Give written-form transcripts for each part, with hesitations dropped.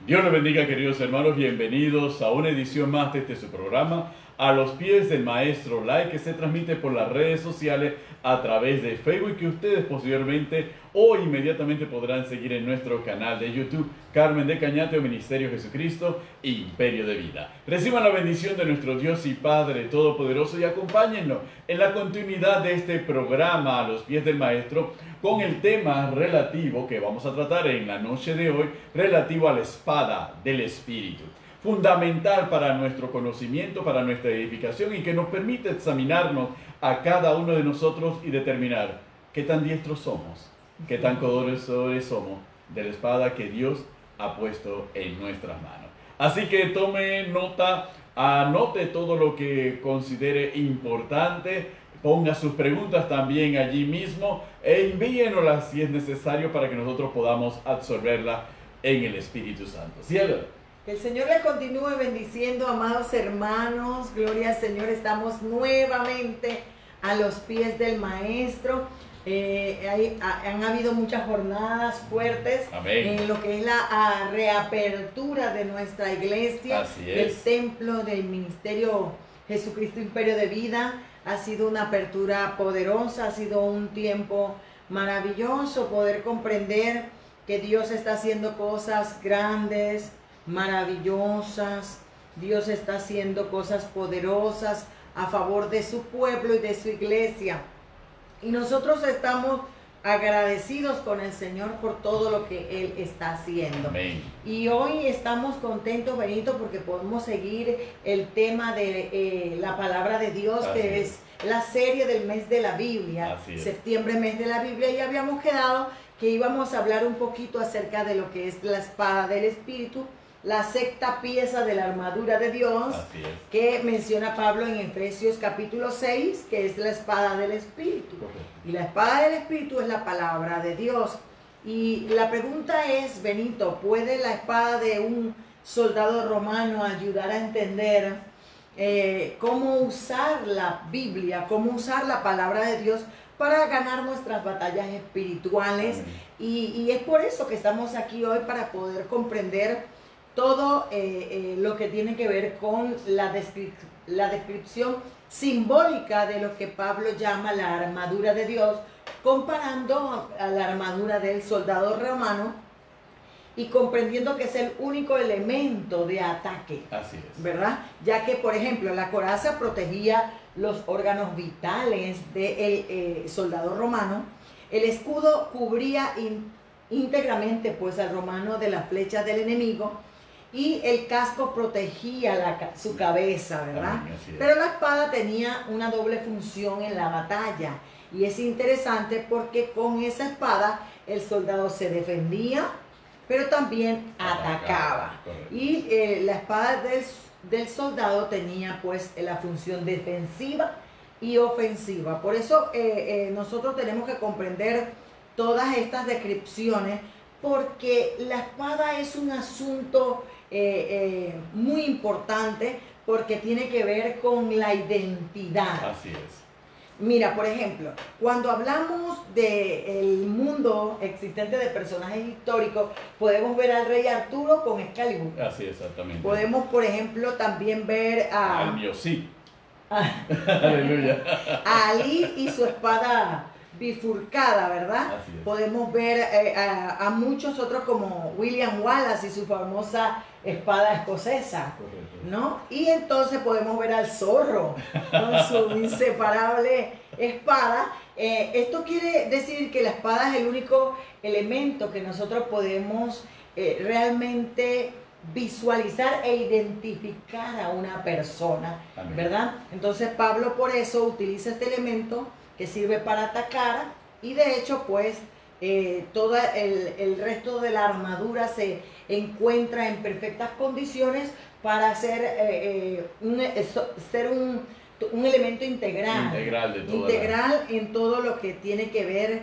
Dios les bendiga, queridos hermanos, bienvenidos a una edición más de su programa, A los Pies del Maestro Live, que se transmite por las redes sociales a través de Facebook, que ustedes posteriormente o inmediatamente podrán seguir en nuestro canal de YouTube, Carmen de Cañate o Ministerio Jesucristo, Imperio de Vida. Reciban la bendición de nuestro Dios y Padre Todopoderoso y acompáñennos en la continuidad de este programa A los Pies del Maestro, con el tema relativo que vamos a tratar en la noche de hoy, relativo a la espada del Espíritu. Fundamental para nuestro conocimiento, para nuestra edificación, y que nos permite examinarnos a cada uno de nosotros y determinar qué tan diestros somos, qué tan conocedores somos de la espada que Dios ha puesto en nuestras manos. Así que tome nota, anote todo lo que considere importante, ponga sus preguntas también allí mismo e envíenoslas si es necesario para que nosotros podamos absorberlas en el Espíritu Santo. ¿Cielo? Que el Señor les continúe bendiciendo, amados hermanos. Gloria al Señor. Estamos nuevamente a los pies del Maestro. Han habido muchas jornadas fuertes. Amén. En lo que es la reapertura de nuestra iglesia, del templo del Ministerio Jesucristo Imperio de Vida. Ha sido una apertura poderosa, ha sido un tiempo maravilloso poder comprender que Dios está haciendo cosas grandes, maravillosas. Dios está haciendo cosas poderosas a favor de su pueblo y de su iglesia. Y nosotros estamos agradecidos con el Señor por todo lo que Él está haciendo. Amén. Y hoy estamos contentos, Benito, porque podemos seguir el tema de la palabra de Dios, que es la serie del mes de la Biblia, septiembre, mes de la Biblia, y habíamos quedado que íbamos a hablar un poquito acerca de lo que es la espada del Espíritu, la sexta pieza de la armadura de Dios, que menciona Pablo en Efesios capítulo 6, que es la espada del Espíritu. Y la espada del Espíritu es la palabra de Dios. Y la pregunta es, Benito, ¿puede la espada de un soldado romano ayudar a entender cómo usar la Biblia, cómo usar la palabra de Dios para ganar nuestras batallas espirituales? Y es por eso que estamos aquí hoy, para poder comprender todo lo que tiene que ver con la descripción simbólica de lo que Pablo llama la armadura de Dios, comparando a la armadura del soldado romano y comprendiendo que es el único elemento de ataque. Así es. ¿Verdad? Ya que, por ejemplo, la coraza protegía los órganos vitales del soldado romano, el escudo cubría íntegramente pues al romano de las flechas del enemigo, y el casco protegía su cabeza, ¿verdad? Pero la espada tenía una doble función en la batalla, y es interesante porque con esa espada el soldado se defendía, pero también atacaba. Y la espada del soldado tenía pues la función defensiva y ofensiva. Por eso nosotros tenemos que comprender todas estas descripciones, porque la espada es un asunto muy importante, porque tiene que ver con la identidad. Así es. Mira, por ejemplo, cuando hablamos del mundo existente de personajes históricos, podemos ver al rey Arturo con Excalibur. Así, exactamente. Podemos, por ejemplo, también ver a Aleluya. A Ali y su espada bifurcada, ¿verdad? Podemos ver a muchos otros, como William Wallace y su famosa espada escocesa, ¿no? Y entonces podemos ver al zorro con su inseparable espada. Esto quiere decir que la espada es el único elemento que nosotros podemos realmente visualizar e identificar a una persona, ¿verdad? Entonces Pablo por eso utiliza este elemento que sirve para atacar, y de hecho pues todo el resto de la armadura se encuentra en perfectas condiciones para ser un elemento integral en todo lo que tiene que ver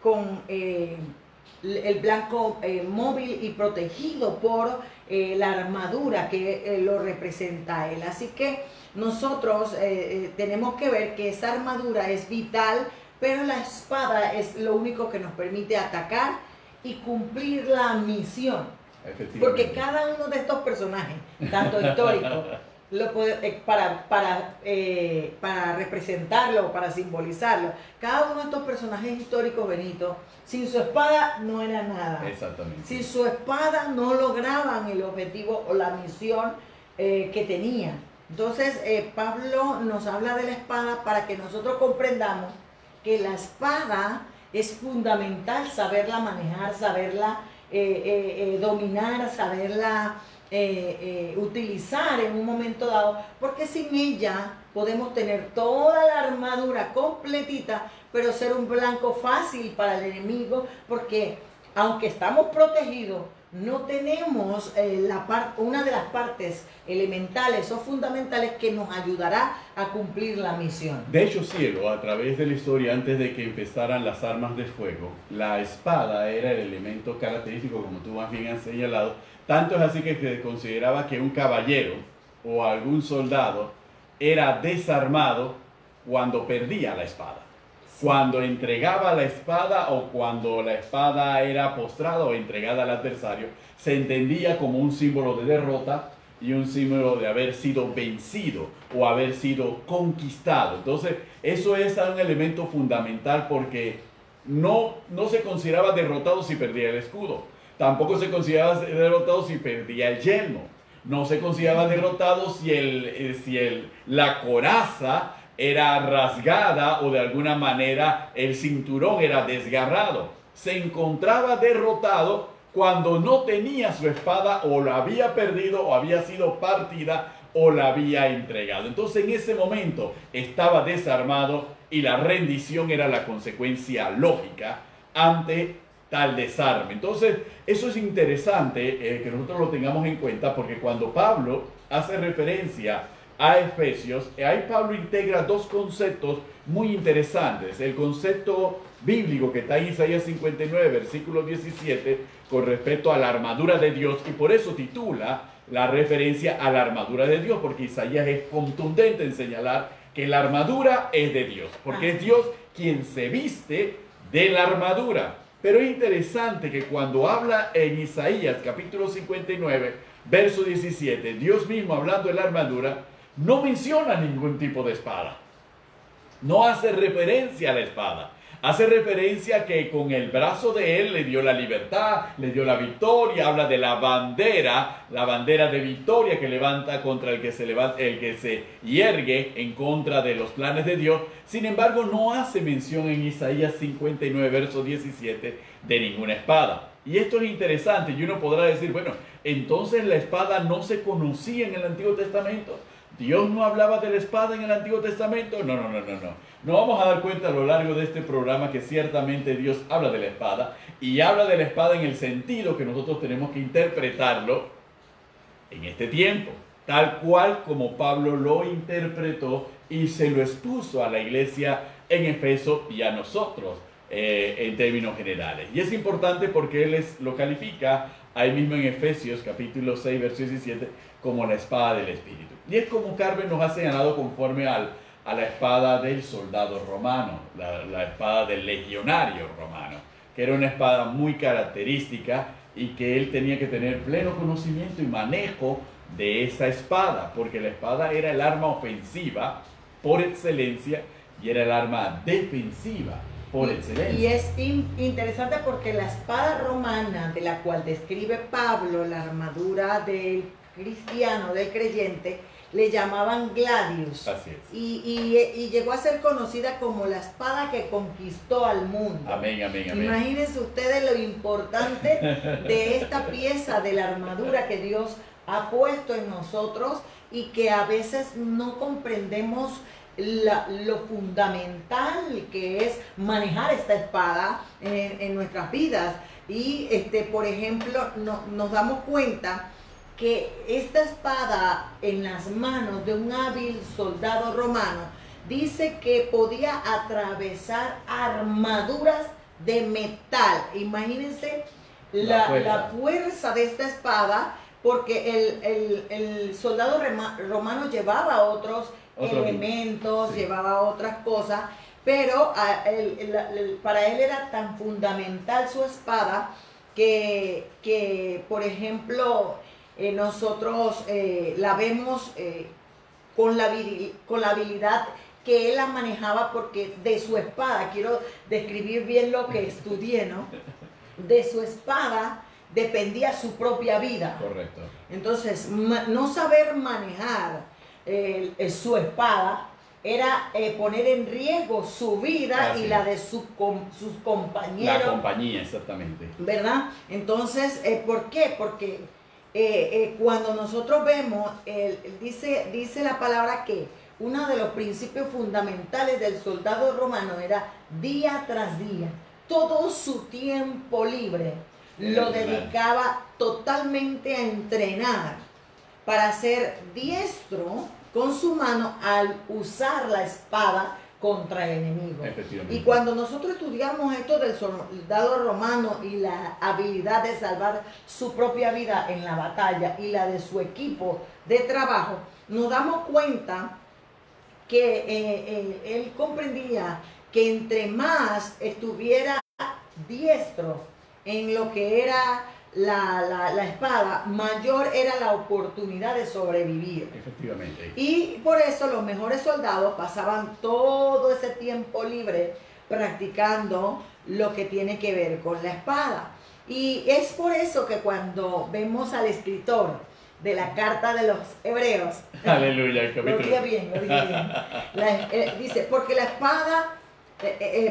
con el blanco móvil y protegido por la armadura que lo representa a él. Así que nosotros tenemos que ver que esa armadura es vital, pero la espada es lo único que nos permite atacar y cumplir la misión. Porque cada uno de estos personajes, tanto históricos, para representarlo, para simbolizarlo, cada uno de estos personajes históricos, Benito, sin su espada no era nada. Exactamente. Sin su espada no lograban el objetivo o la misión que tenían. Entonces, Pablo nos habla de la espada para que nosotros comprendamos que la espada es fundamental saberla manejar, saberla dominar, saberla utilizar en un momento dado, porque sin ella podemos tener toda la armadura completita, pero ser un blanco fácil para el enemigo, porque aunque estamos protegidos, no tenemos una de las partes elementales o fundamentales que nos ayudará a cumplir la misión. De hecho, cielo, a través de la historia, antes de que empezaran las armas de fuego, la espada era el elemento característico, como tú más bien has señalado. Tanto es así que se consideraba que un caballero o algún soldado era desarmado cuando perdía la espada. Cuando entregaba la espada o cuando la espada era postrada o entregada al adversario, se entendía como un símbolo de derrota y un símbolo de haber sido vencido o haber sido conquistado. Entonces, eso es un elemento fundamental porque no se consideraba derrotado si perdía el escudo. Tampoco se consideraba derrotado si perdía el yelmo. No se consideraba derrotado si la coraza era rasgada o de alguna manera el cinturón era desgarrado. Se encontraba derrotado cuando no tenía su espada o la había perdido o había sido partida o la había entregado. Entonces en ese momento estaba desarmado y la rendición era la consecuencia lógica ante tal desarme. Entonces eso es interesante que nosotros lo tengamos en cuenta, porque cuando Pablo hace referencia a Efesios, ahí Pablo integra dos conceptos muy interesantes. El concepto bíblico que está en Isaías 59, versículo 17, con respecto a la armadura de Dios, y por eso titula la referencia a la armadura de Dios, porque Isaías es contundente en señalar que la armadura es de Dios, porque es Dios quien se viste de la armadura. Pero es interesante que cuando habla en Isaías capítulo 59, verso 17, Dios mismo hablando de la armadura, no menciona ningún tipo de espada. No hace referencia a la espada. Hace referencia que con el brazo de él le dio la libertad, le dio la victoria. Habla de la bandera de victoria que levanta contra el que se yergue en contra de los planes de Dios. Sin embargo, no hace mención en Isaías 59, verso 17, de ninguna espada. Y esto es interesante, y uno podrá decir, bueno, entonces la espada no se conocía en el Antiguo Testamento. ¿Dios no hablaba de la espada en el Antiguo Testamento? No. Nos vamos a dar cuenta a lo largo de este programa que ciertamente Dios habla de la espada, y habla de la espada en el sentido que nosotros tenemos que interpretarlo en este tiempo, tal cual como Pablo lo interpretó y se lo expuso a la iglesia en Efeso y a nosotros en términos generales. Y es importante porque él lo califica ahí mismo en Efesios capítulo 6, verso 17, como la espada del Espíritu. Y es como Carmen nos ha señalado conforme a la espada del soldado romano, la espada del legionario romano, que era una espada muy característica y que él tenía que tener pleno conocimiento y manejo de esa espada, porque la espada era el arma ofensiva por excelencia y era el arma defensiva por excelencia. Y es interesante porque la espada romana, de la cual describe Pablo la armadura del cristiano, del creyente, le llamaban gladius. Así es. Y llegó a ser conocida como la espada que conquistó al mundo. Amén. Imagínense ustedes lo importante de esta pieza de la armadura que Dios ha puesto en nosotros y que a veces no comprendemos lo fundamental que es manejar esta espada en nuestras vidas. Y por ejemplo, nos damos cuenta que esta espada en las manos de un hábil soldado romano dice que podía atravesar armaduras de metal. Imagínense la fuerza de esta espada, porque el soldado romano llevaba otros elementos, llevaba otras cosas, pero para él era tan fundamental su espada que por ejemplo, nosotros la vemos con la habilidad que él la manejaba, porque de su espada, quiero describir bien lo que estudié, ¿no? De su espada dependía su propia vida. Correcto. Entonces, no saber manejar su espada era poner en riesgo su vida y la de sus compañeros. La compañía, exactamente. ¿Verdad? Entonces, ¿por qué? Porque cuando nosotros vemos, dice la palabra que uno de los principios fundamentales del soldado romano era día tras día, todo su tiempo libre lo dedicaba totalmente a entrenar para ser diestro con su mano al usar la espada contra el enemigo. Y cuando nosotros estudiamos esto del soldado romano y la habilidad de salvar su propia vida en la batalla y la de su equipo de trabajo, nos damos cuenta que él comprendía que entre más estuviera diestro en lo que era la espada, mayor era la oportunidad de sobrevivir. Efectivamente. Y por eso los mejores soldados pasaban todo ese tiempo libre practicando lo que tiene que ver con la espada. Y es por eso que cuando vemos al escritor de la carta de los Hebreos, aleluya, el capítulo. Lo dije bien. Dice, porque la espada,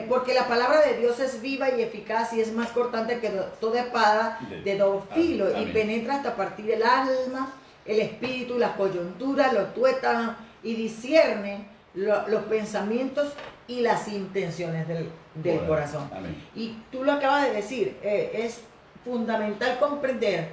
porque la palabra de Dios es viva y eficaz y es más cortante que toda espada de dos filos, y penetra hasta partir el alma, el espíritu, las coyunturas, los tuétanos, y discierne los pensamientos y las intenciones del corazón. Amén. Y tú lo acabas de decir, es fundamental comprender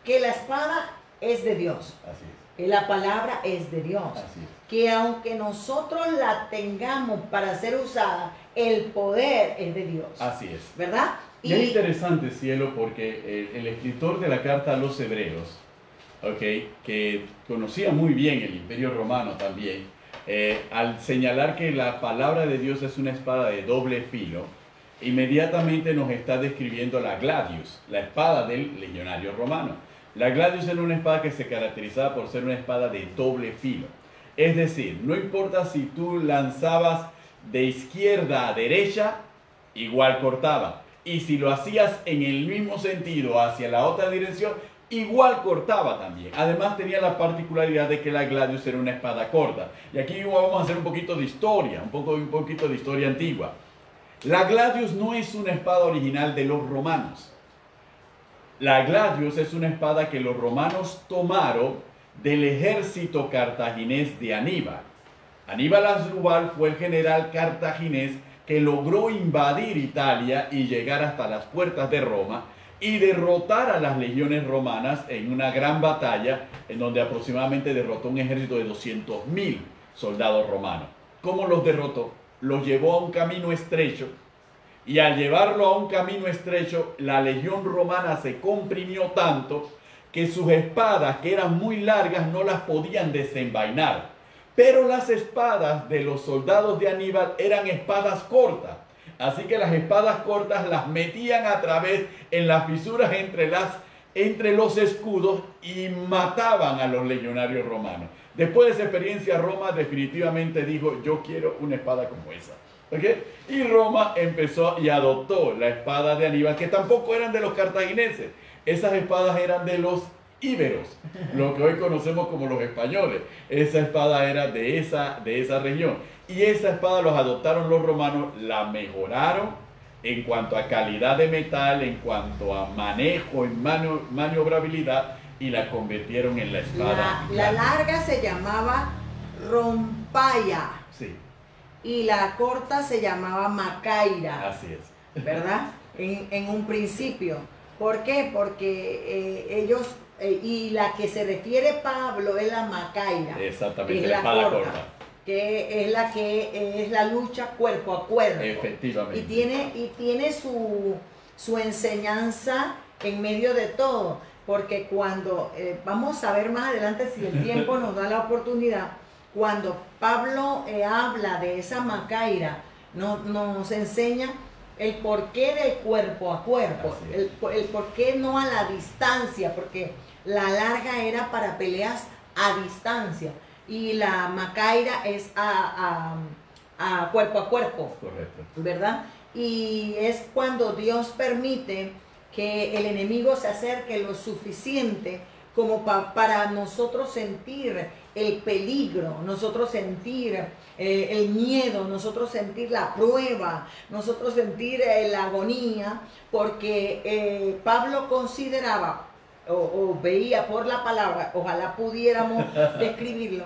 que la espada es de Dios. Así es. La palabra es de Dios. Así es. Que aunque nosotros la tengamos para ser usada, el poder es de Dios. Así es. ¿Verdad? Y es interesante, cielo, porque el escritor de la carta a los Hebreos, que conocía muy bien el Imperio Romano también, al señalar que la palabra de Dios es una espada de doble filo, inmediatamente nos está describiendo la gladius, la espada del legionario romano. La gladius era una espada que se caracterizaba por ser una espada de doble filo. Es decir, no importa si tú lanzabas de izquierda a derecha, igual cortaba. Y si lo hacías en el mismo sentido hacia la otra dirección, igual cortaba también. Además tenía la particularidad de que la gladius era una espada corta. Y aquí vamos a hacer un poquito de historia, un poquito de historia antigua. La gladius no es una espada original de los romanos. La gladius es una espada que los romanos tomaron del ejército cartaginés de Aníbal. Aníbal Asdrúbal fue el general cartaginés que logró invadir Italia y llegar hasta las puertas de Roma y derrotar a las legiones romanas en una gran batalla en donde aproximadamente derrotó un ejército de 200.000 soldados romanos. ¿Cómo los derrotó? Los llevó a un camino estrecho. Y al llevarlo a un camino estrecho, la legión romana se comprimió tanto que sus espadas, que eran muy largas, no las podían desenvainar. Pero las espadas de los soldados de Aníbal eran espadas cortas. Así que las espadas cortas las metían a través en las fisuras entre los escudos y mataban a los legionarios romanos. Después de esa experiencia, Roma definitivamente dijo, yo quiero una espada como esa. Y Roma empezó y adoptó la espada de Aníbal, que tampoco eran de los cartagineses. Esas espadas eran de los íberos, lo que hoy conocemos como los españoles. Esa espada era de esa región. Y esa espada los adoptaron los romanos, la mejoraron en cuanto a calidad de metal, en cuanto a manejo, en maniobrabilidad, y la convirtieron en la espada. La larga se llamaba rompaya. Sí. Y la corta se llamaba macaira. Así es. ¿Verdad? En un principio. ¿Por qué? Porque ellos, y la que se refiere Pablo es la macaira. Exactamente, la espada corta. Que es la lucha cuerpo a cuerpo. Efectivamente. Y tiene su enseñanza en medio de todo. Porque cuando, vamos a ver más adelante si el tiempo nos da la oportunidad, cuando Pablo habla de esa macaira, nos enseña el porqué del cuerpo a cuerpo, el porqué no a la distancia, porque la larga era para peleas a distancia y la macaira es a cuerpo a cuerpo. Correcto. ¿Verdad? Y es cuando Dios permite que el enemigo se acerque lo suficiente como para nosotros sentir el peligro, nosotros sentir el miedo, nosotros sentir la prueba, nosotros sentir la agonía, porque Pablo consideraba o veía por la palabra, ojalá pudiéramos describirlo,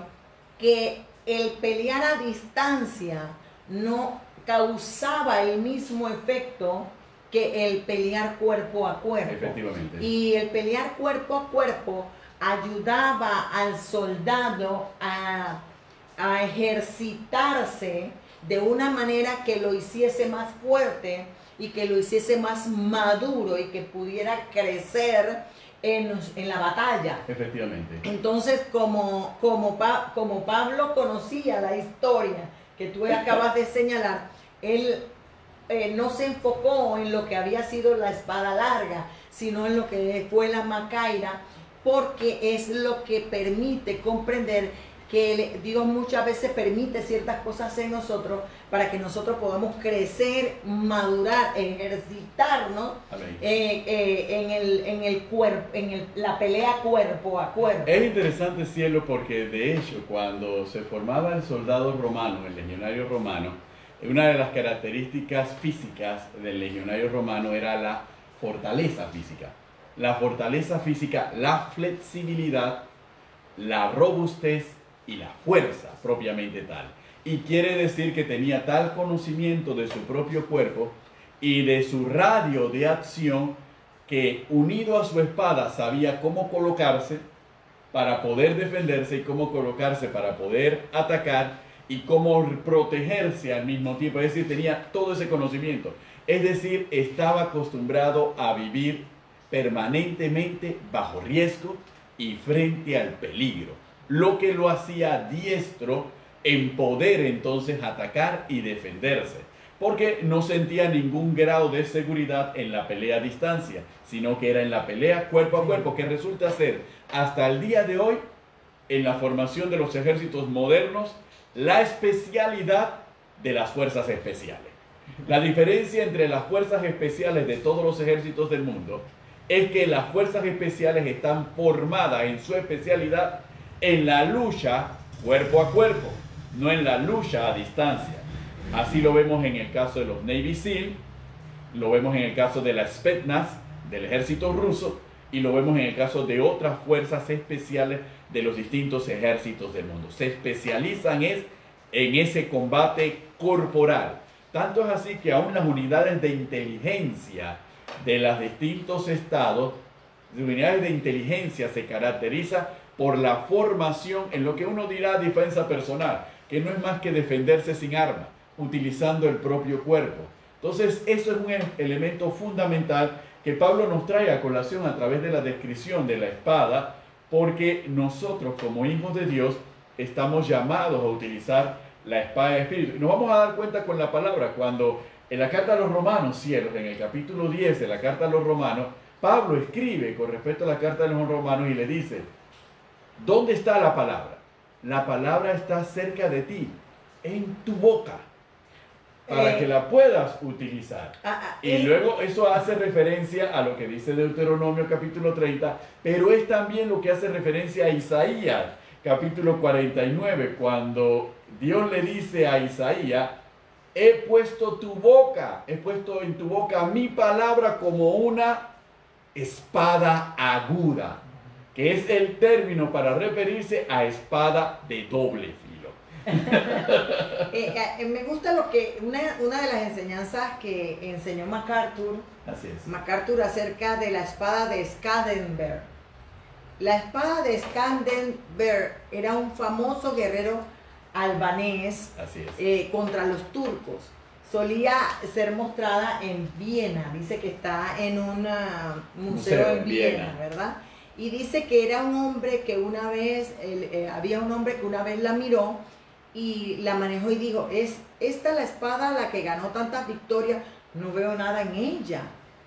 que el pelear a distancia no causaba el mismo efecto que el pelear cuerpo a cuerpo. Efectivamente. Y el pelear cuerpo a cuerpo ayudaba al soldado a ejercitarse de una manera que lo hiciese más fuerte y que lo hiciese más maduro y que pudiera crecer en la batalla. Efectivamente. Entonces, como Pablo conocía la historia que tú acabas de señalar, él no se enfocó en lo que había sido la espada larga, sino en lo que fue la macaira, porque es lo que permite comprender que Dios muchas veces permite ciertas cosas en nosotros para que nosotros podamos crecer, madurar, ejercitarnos en el cuerpo, la pelea cuerpo a cuerpo. Es interesante, cielo, porque de hecho cuando se formaba el soldado romano, el legionario romano, una de las características físicas del legionario romano era la fortaleza física. La fortaleza física, la flexibilidad, la robustez y la fuerza propiamente tal. Y quiere decir que tenía tal conocimiento de su propio cuerpo y de su radio de acción que unido a su espada sabía cómo colocarse para poder defenderse y cómo colocarse para poder atacar y cómo protegerse al mismo tiempo. Es decir, tenía todo ese conocimiento. Es decir, estaba acostumbrado a vivir permanentemente bajo riesgo y frente al peligro, lo que lo hacía diestro en poder entonces atacar y defenderse, porque no sentía ningún grado de seguridad en la pelea a distancia, sino que era en la pelea cuerpo a cuerpo, que resulta ser hasta el día de hoy, en la formación de los ejércitos modernos, la especialidad de las fuerzas especiales. La diferencia entre las fuerzas especiales de todos los ejércitos del mundo es que las fuerzas especiales están formadas en su especialidad en la lucha cuerpo a cuerpo, no en la lucha a distancia. Así lo vemos en el caso de los Navy SEAL, lo vemos en el caso de la Spetsnaz, del ejército ruso, y lo vemos en el caso de otras fuerzas especiales de los distintos ejércitos del mundo. Se especializan en ese combate corporal. Tanto es así que aún las unidades de inteligencia de los distintos estados, las unidades de inteligencia se caracterizan por la formación en lo que uno dirá defensa personal, que no es más que defenderse sin arma, utilizando el propio cuerpo. Entonces, eso es un elemento fundamental que Pablo nos trae a colación a través de la descripción de la espada, porque nosotros como hijos de Dios estamos llamados a utilizar la espada del Espíritu. Y nos vamos a dar cuenta con la palabra cuando en la carta a los romanos, cierto, en el capítulo 10 de la carta a los romanos, Pablo escribe con respecto a la carta a los romanos y le dice, ¿dónde está la palabra? La palabra está cerca de ti, en tu boca, para que la puedas utilizar. Y luego eso hace referencia a lo que dice Deuteronomio capítulo 30, pero es también lo que hace referencia a Isaías capítulo 49, cuando Dios le dice a Isaías, he puesto en tu boca mi palabra como una espada aguda, que es el término para referirse a espada de doble filo. Me gusta lo que una de las enseñanzas que enseñó MacArthur. Así es. MacArthur acerca de la espada de Skanderbeg. La espada de Skanderbeg era un famoso guerrero albanés. Así es. Contra los turcos. Solía ser mostrada en Viena. Dice que está en un museo en Viena, ¿verdad? Y dice que era un hombre que una vez, había un hombre que una vez la miró y la manejó y dijo, ¿es esta la espada la que ganó tantas victorias no veo nada en ella,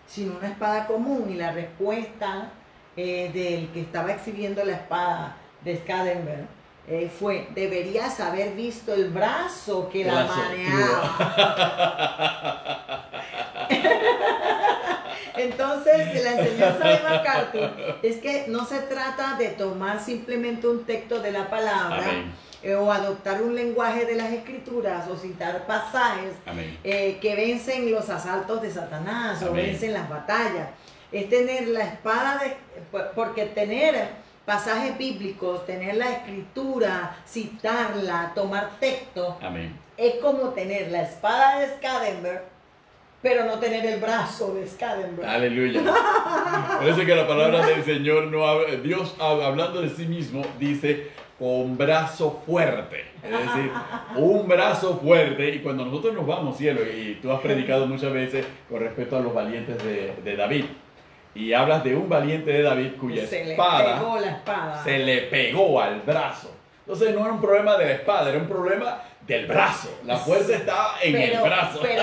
sino una espada común. Y la respuesta del que estaba exhibiendo la espada de Scadenberg fue: deberías haber visto el brazo que la manejaba. Entonces, la enseñanza de MacArthur es que no se trata de tomar simplemente un texto de la palabra o adoptar un lenguaje de las escrituras o citar pasajes que vencen los asaltos de Satanás o vencen las batallas. Es tener la espada porque tener pasajes bíblicos, tener la escritura, citarla, tomar texto, es como tener la espada de Scadenberg, pero no tener el brazo de Scadenberg. Aleluya. Parece que la palabra del Señor no habla, Dios hablando de sí mismo dice con brazo fuerte. Es decir, un brazo fuerte. Y cuando nosotros nos vamos, cielo, y tú has predicado muchas veces con respecto a los valientes de David, y hablas de un valiente de David cuya espada se le pegó al brazo. Entonces no era un problema de la espada, era un problema del brazo. La fuerza estaba en el brazo. Pero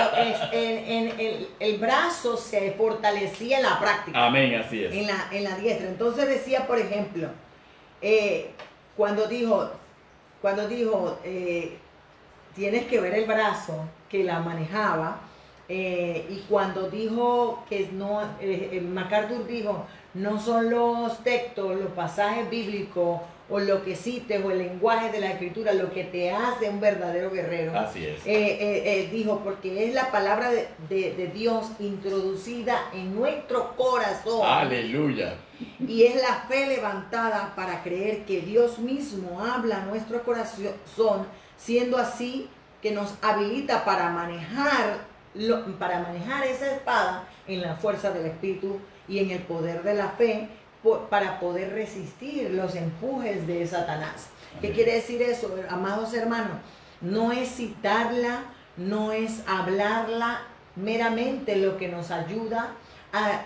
el brazo se fortalecía en la práctica. Amén, así es. En la diestra. Entonces decía, por ejemplo, cuando dijo, tienes que ver el brazo que la manejaba, y cuando dijo que no, MacArthur dijo, no son los textos, los pasajes bíblicos o lo que cites o el lenguaje de la escritura lo que te hace un verdadero guerrero. Así es. Dijo, porque es la palabra de Dios introducida en nuestro corazón. Aleluya. Y es la fe levantada para creer que Dios mismo habla a nuestro corazón, siendo así que nos habilita para manejar esa espada en la fuerza del Espíritu y en el poder de la fe, para poder resistir los empujes de Satanás. ¿Qué quiere decir eso, amados hermanos? No es citarla, no es hablarla meramente lo que nos ayuda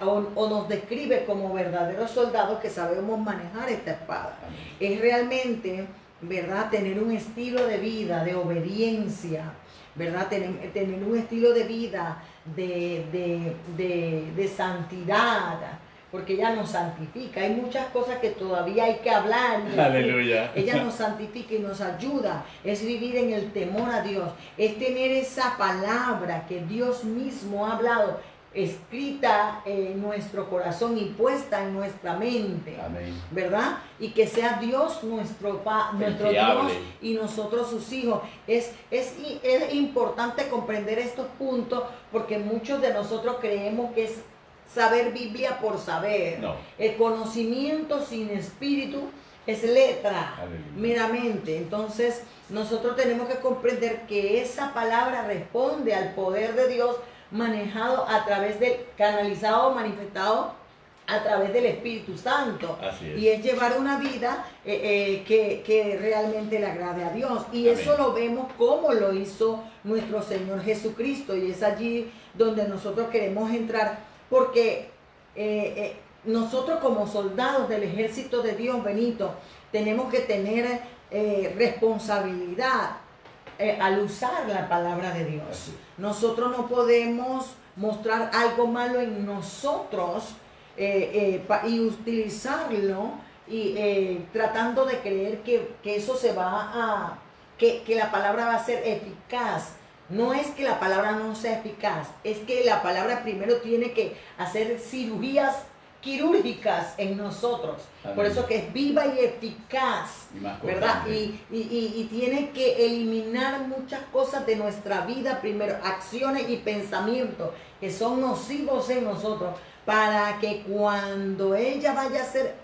o nos describe como verdaderos soldados que sabemos manejar esta espada. Es realmente, ¿verdad?, tener un estilo de vida de obediencia, ¿verdad? Tener un estilo de vida de santidad, porque ella nos santifica. Hay muchas cosas que todavía hay que hablar. Aleluya. Ella nos santifica y nos ayuda. Es vivir en el temor a Dios. Es tener esa palabra que Dios mismo ha hablado, escrita en nuestro corazón y puesta en nuestra mente. Amén. ¿Verdad? Y que sea Dios nuestro Dios y nosotros sus hijos. Es importante comprender estos puntos, porque muchos de nosotros creemos que es saber Biblia por saber. No. El conocimiento sin espíritu es letra. Aleluya. Meramente. Entonces nosotros tenemos que comprender que esa palabra responde al poder de Dios, manejado a través del, canalizado, manifestado a través del Espíritu Santo. Así es. Y es llevar una vida que realmente le agrade a Dios. Y Amén. eso lo vemos como lo hizo nuestro Señor Jesucristo. Y es allí donde nosotros queremos entrar, porque nosotros como soldados del ejército de Dios, Benito, tenemos que tener responsabilidad al usar la palabra de Dios. Nosotros no podemos mostrar algo malo en nosotros y utilizarlo y tratando de creer que eso se va que la palabra va a ser eficaz. No es que la palabra no sea eficaz, es que la palabra primero tiene que hacer cirugías quirúrgicas en nosotros. Amén. Por eso que es viva y eficaz, ¿verdad? Y tiene que eliminar muchas cosas de nuestra vida primero, acciones y pensamientos que son nocivos en nosotros, para que cuando ella vaya a ser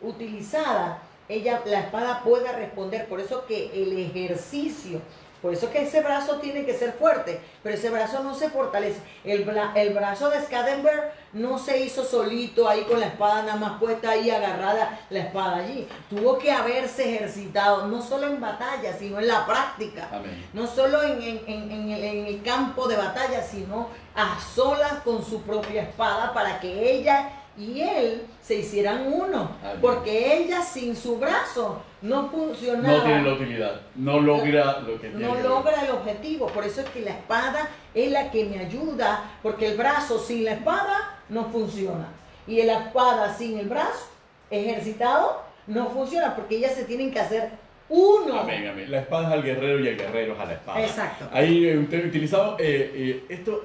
utilizada, la espada pueda responder. Por eso que el ejercicio, por eso que ese brazo tiene que ser fuerte, pero ese brazo no se fortalece. El brazo de Scadenberg no se hizo solito ahí con la espada nada más puesta ahí, agarrada la espada allí. Tuvo que haberse ejercitado, no solo en batalla, sino en la práctica. Amén. No solo en el campo de batalla, sino a solas con su propia espada, para que ella y él se hicieran uno, porque ella sin su brazo no funcionaba. No tiene la utilidad, no logra lo que tiene. No logra el objetivo, por eso es que la espada es la que me ayuda, porque el brazo sin la espada no funciona, y la espada sin el brazo ejercitado no funciona, porque ellas se tienen que hacer uno. Amén, amén. La espada es al guerrero y el guerrero es a la espada. Exacto. Ahí utilizamos esto,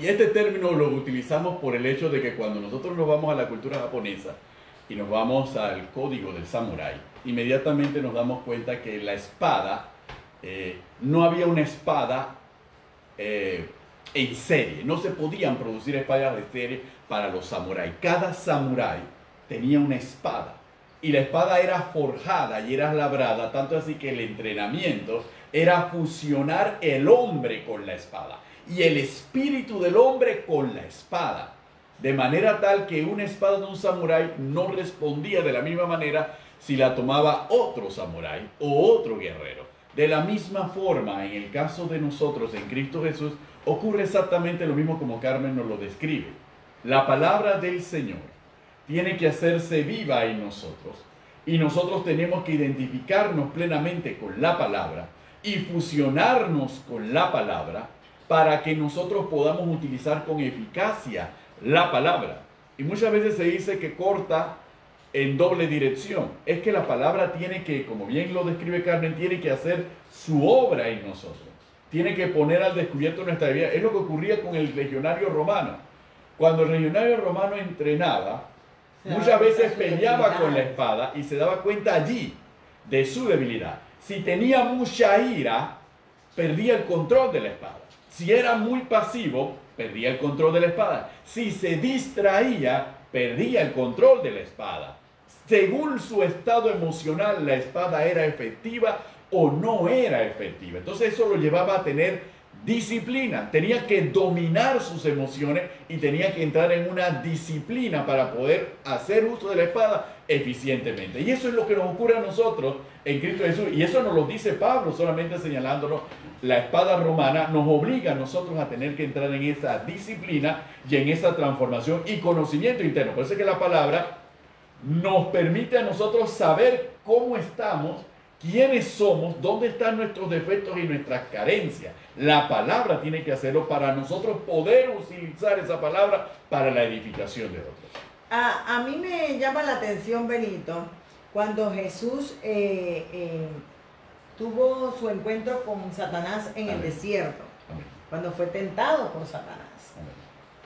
y este término lo utilizamos por el hecho de que cuando nosotros nos vamos a la cultura japonesa y nos vamos al código del samurái, inmediatamente nos damos cuenta que la espada, no había una espada en serie, no se podían producir espadas de serie para los samuráis. Cada samurái tenía una espada y la espada era forjada y era labrada, tanto así que el entrenamiento era fusionar el hombre con la espada y el espíritu del hombre con la espada, de manera tal que una espada de un samurái no respondía de la misma manera si la tomaba otro samurái o otro guerrero. De la misma forma, en el caso de nosotros en Cristo Jesús, ocurre exactamente lo mismo como Carmen nos lo describe. La palabra del Señor tiene que hacerse viva en nosotros y nosotros tenemos que identificarnos plenamente con la palabra y fusionarnos con la palabra para que nosotros podamos utilizar con eficacia la palabra. Y muchas veces se dice que corta en doble dirección. Es que la palabra tiene que, como bien lo describe Carmen, tiene que hacer su obra en nosotros. Tiene que poner al descubierto nuestra vida. Es lo que ocurría con el legionario romano. Cuando el legionario romano entrenaba, muchas veces peleaba con la espada y se daba cuenta allí de su debilidad. Si tenía mucha ira, perdía el control de la espada. Si era muy pasivo, perdía el control de la espada. Si se distraía, perdía el control de la espada. Según su estado emocional, la espada era efectiva o no era efectiva. Entonces eso lo llevaba a tener disciplina. Tenía que dominar sus emociones y tenía que entrar en una disciplina para poder hacer uso de la espada eficientemente. Y eso es lo que nos ocurre a nosotros en Cristo Jesús. Y eso nos lo dice Pablo, solamente señalándonos la espada romana nos obliga a nosotros a tener que entrar en esa disciplina y en esa transformación y conocimiento interno. Por eso es que la palabra nos permite a nosotros saber cómo estamos, quiénes somos, dónde están nuestros defectos y nuestras carencias. La palabra tiene que hacerlo para nosotros poder utilizar esa palabra para la edificación de otros. A mí me llama la atención, Benito, cuando Jesús tuvo su encuentro con Satanás en el desierto. Amén. Cuando fue tentado por Satanás. Amén.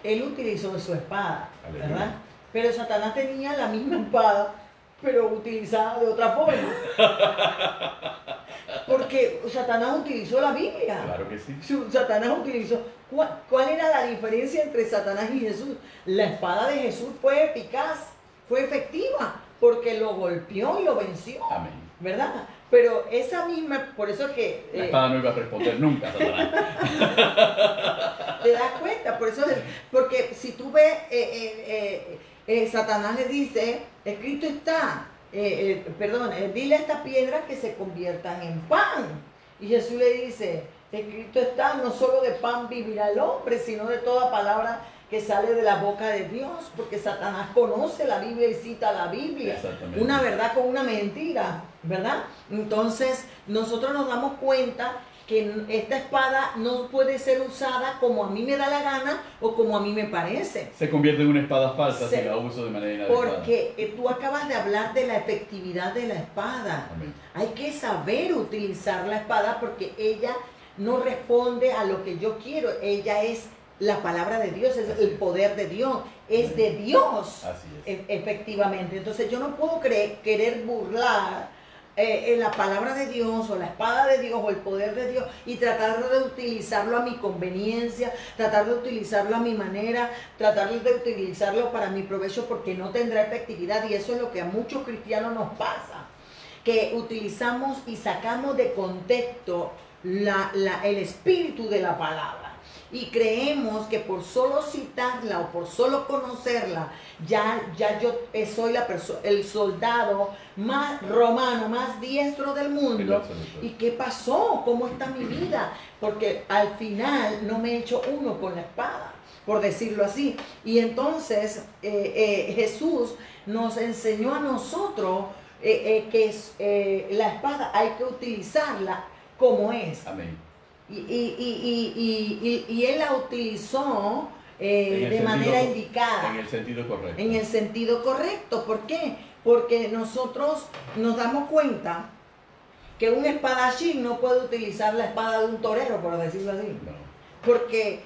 Él utilizó su espada, aleluya, ¿verdad? Pero Satanás tenía la misma espada, pero utilizada de otra forma. Porque Satanás utilizó la Biblia. Claro que sí. Satanás utilizó. ¿Cuál era la diferencia entre Satanás y Jesús? La espada de Jesús fue eficaz, fue efectiva, porque lo golpeó y lo venció. Amén. ¿Verdad? Pero esa misma, por eso es que... la espada no iba a responder nunca, Satanás. ¿Te das cuenta? Por eso porque si tú ves, Satanás le dice, escrito está, dile a estas piedras que se conviertan en pan. Y Jesús le dice, escrito está, no solo de pan vivirá el hombre, sino de toda palabra que sale de la boca de Dios, porque Satanás conoce la Biblia y cita la Biblia, una verdad con una mentira, ¿verdad? Entonces nosotros nos damos cuenta que esta espada no puede ser usada como a mí me da la gana o como a mí me parece. Se convierte en una espada falsa si la uso de manera inadecuada. Porque tú acabas de hablar de la efectividad de la espada. Amén. Hay que saber utilizar la espada porque ella no responde a lo que yo quiero, ella es la palabra de Dios, es el poder de Dios, es de Dios. Así es. Efectivamente. Entonces yo no puedo querer burlar la palabra de Dios o la espada de Dios o el poder de Dios y tratar de utilizarlo a mi conveniencia, tratar de utilizarlo a mi manera, tratar de utilizarlo para mi provecho porque no tendrá efectividad. Y eso es lo que a muchos cristianos nos pasa, que utilizamos y sacamos de contexto el espíritu de la palabra. Y creemos que por solo citarla o por solo conocerla, ya yo soy el soldado más romano, más diestro del mundo. ¿Y qué pasó? ¿Cómo está mi vida? Porque al final no me he hecho uno con la espada. por decirlo así. Y entonces Jesús nos enseñó a nosotros que la espada hay que utilizarla como es. Amén. Y Él la utilizó de manera indicada. En el sentido correcto. En el sentido correcto. ¿Por qué? Porque nosotros nos damos cuenta que un espadachín no puede utilizar la espada de un torero, por decirlo así. No. Porque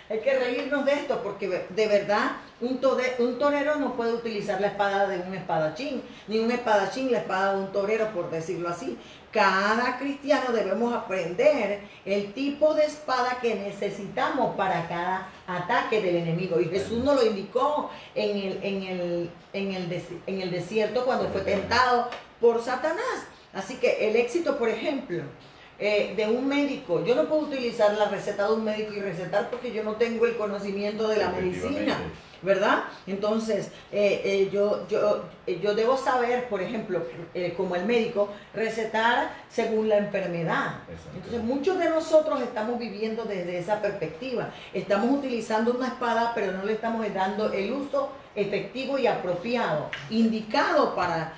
hay que reírnos de esto, porque de verdad un torero no puede utilizar la espada de un espadachín, ni un espadachín la espada de un torero, por decirlo así. Cada cristiano debemos aprender el tipo de espada que necesitamos para cada ataque del enemigo. Y Jesús nos lo indicó en el desierto cuando fue tentado por Satanás. Así que el éxito, por ejemplo, de un médico, yo no puedo utilizar la receta de un médico y recetar porque yo no tengo el conocimiento de la medicina, ¿verdad? Entonces, yo debo saber, por ejemplo, como el médico, recetar según la enfermedad. Entonces, muchos de nosotros estamos viviendo desde esa perspectiva. Estamos utilizando una espada, pero no le estamos dando el uso efectivo y apropiado, indicado para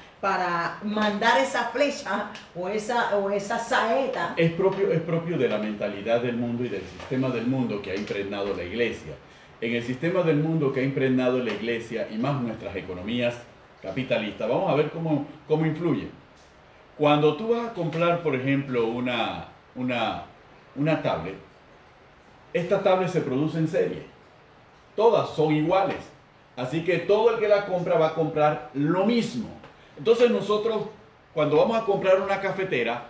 mandar esa flecha o esa saeta. Es propio de la mentalidad del mundo y del sistema del mundo que ha impregnado la iglesia. En el sistema del mundo que ha impregnado la iglesia y más nuestras economías capitalistas, vamos a ver cómo influye. Cuando tú vas a comprar, por ejemplo, una tablet, esta tablet se produce en serie. Todas son iguales. Así que todo el que la compra va a comprar lo mismo. Entonces nosotros, cuando vamos a comprar una cafetera,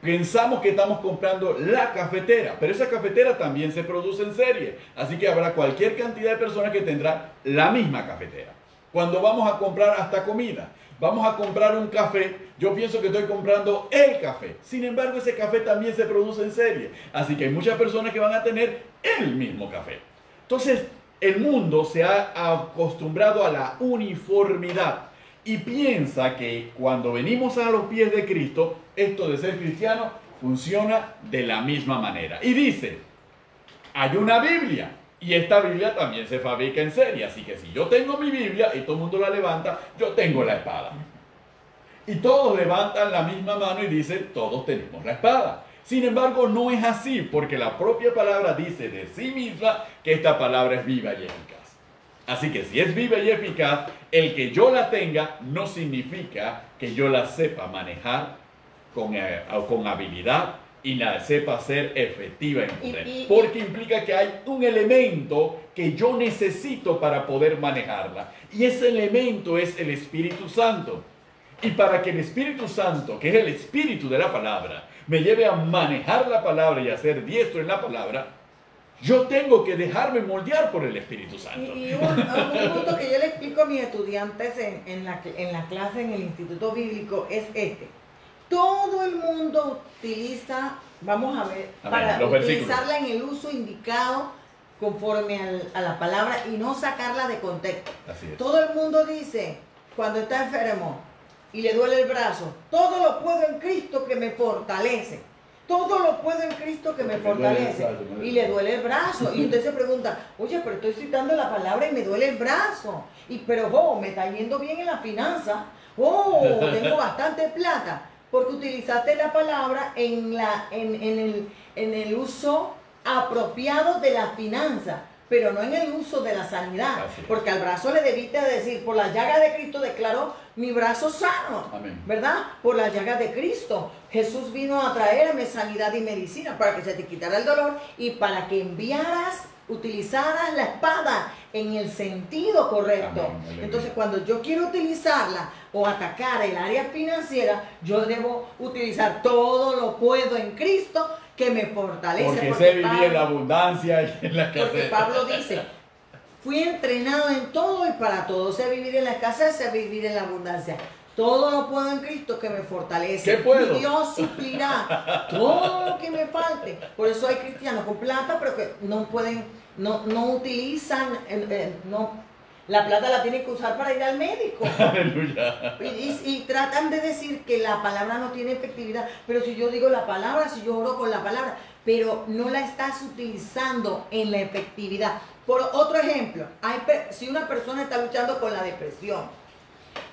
pensamos que estamos comprando la cafetera, pero esa cafetera también se produce en serie. Así que habrá cualquier cantidad de personas que tendrán la misma cafetera. Cuando vamos a comprar hasta comida, vamos a comprar un café, yo pienso que estoy comprando el café. Sin embargo, ese café también se produce en serie. Así que hay muchas personas que van a tener el mismo café. Entonces, el mundo se ha acostumbrado a la uniformidad. Y piensa que cuando venimos a los pies de Cristo, esto de ser cristiano funciona de la misma manera. Y dice, hay una Biblia y esta Biblia también se fabrica en serie. Así que si yo tengo mi Biblia y todo el mundo la levanta, yo tengo la espada. Y todos levantan la misma mano y dicen, todos tenemos la espada. Sin embargo, no es así, porque la propia palabra dice de sí misma que esta palabra es viva y eficaz. Así que si es viva y eficaz, el que yo la tenga no significa que yo la sepa manejar con habilidad y la sepa hacer efectiva en poder. Porque implica que hay un elemento que yo necesito para poder manejarla. Y ese elemento es el Espíritu Santo. Y para que el Espíritu Santo, que es el espíritu de la palabra, me lleve a manejar la palabra y a ser diestro en la palabra, yo tengo que dejarme moldear por el Espíritu Santo. Y un punto que yo le explico a mis estudiantes en la clase en el Instituto Bíblico es este. Todo el mundo utiliza, vamos a ver, para utilizarla en el uso indicado conforme a la palabra y no sacarla de contexto. Así es. Todo el mundo dice, cuando está enfermo y le duele el brazo, todo lo puedo en Cristo que me fortalece. Todo lo puedo en Cristo que me fortalece. Y le duele el brazo. Y usted se pregunta, oye, pero estoy citando la palabra y me duele el brazo. Pero, me está yendo bien en la finanza. Tengo bastante plata. Porque utilizaste la palabra en el uso apropiado de la finanza, pero no en el uso de la sanidad. Porque al brazo le debiste decir, por la llaga de Cristo declaró mi brazo sano. Amén. ¿Verdad? Por la llaga de Cristo. Jesús vino a traerme sanidad y medicina para que se te quitara el dolor y para que utilizaras la espada en el sentido correcto. Amén. Entonces, cuando yo quiero utilizarla o atacar el área financiera, yo debo utilizar todo lo puedo en Cristo que me fortalece. Porque sé vivir en la abundancia y en la escasez. Porque Pablo dice, fui entrenado en todo y para todo. Sé vivir en la escasez, sé vivir en la abundancia. Todo lo puedo en Cristo que me fortalece. ¿Qué puedo? Y Dios suplirá todo lo que me falte. Por eso hay cristianos con plata, pero que no pueden, no utilizan, la plata la tienen que usar para ir al médico. Aleluya. Y tratan de decir que la palabra no tiene efectividad. Pero si yo digo la palabra, si yo oro con la palabra, pero no la estás utilizando en la efectividad. Por otro ejemplo, si una persona está luchando con la depresión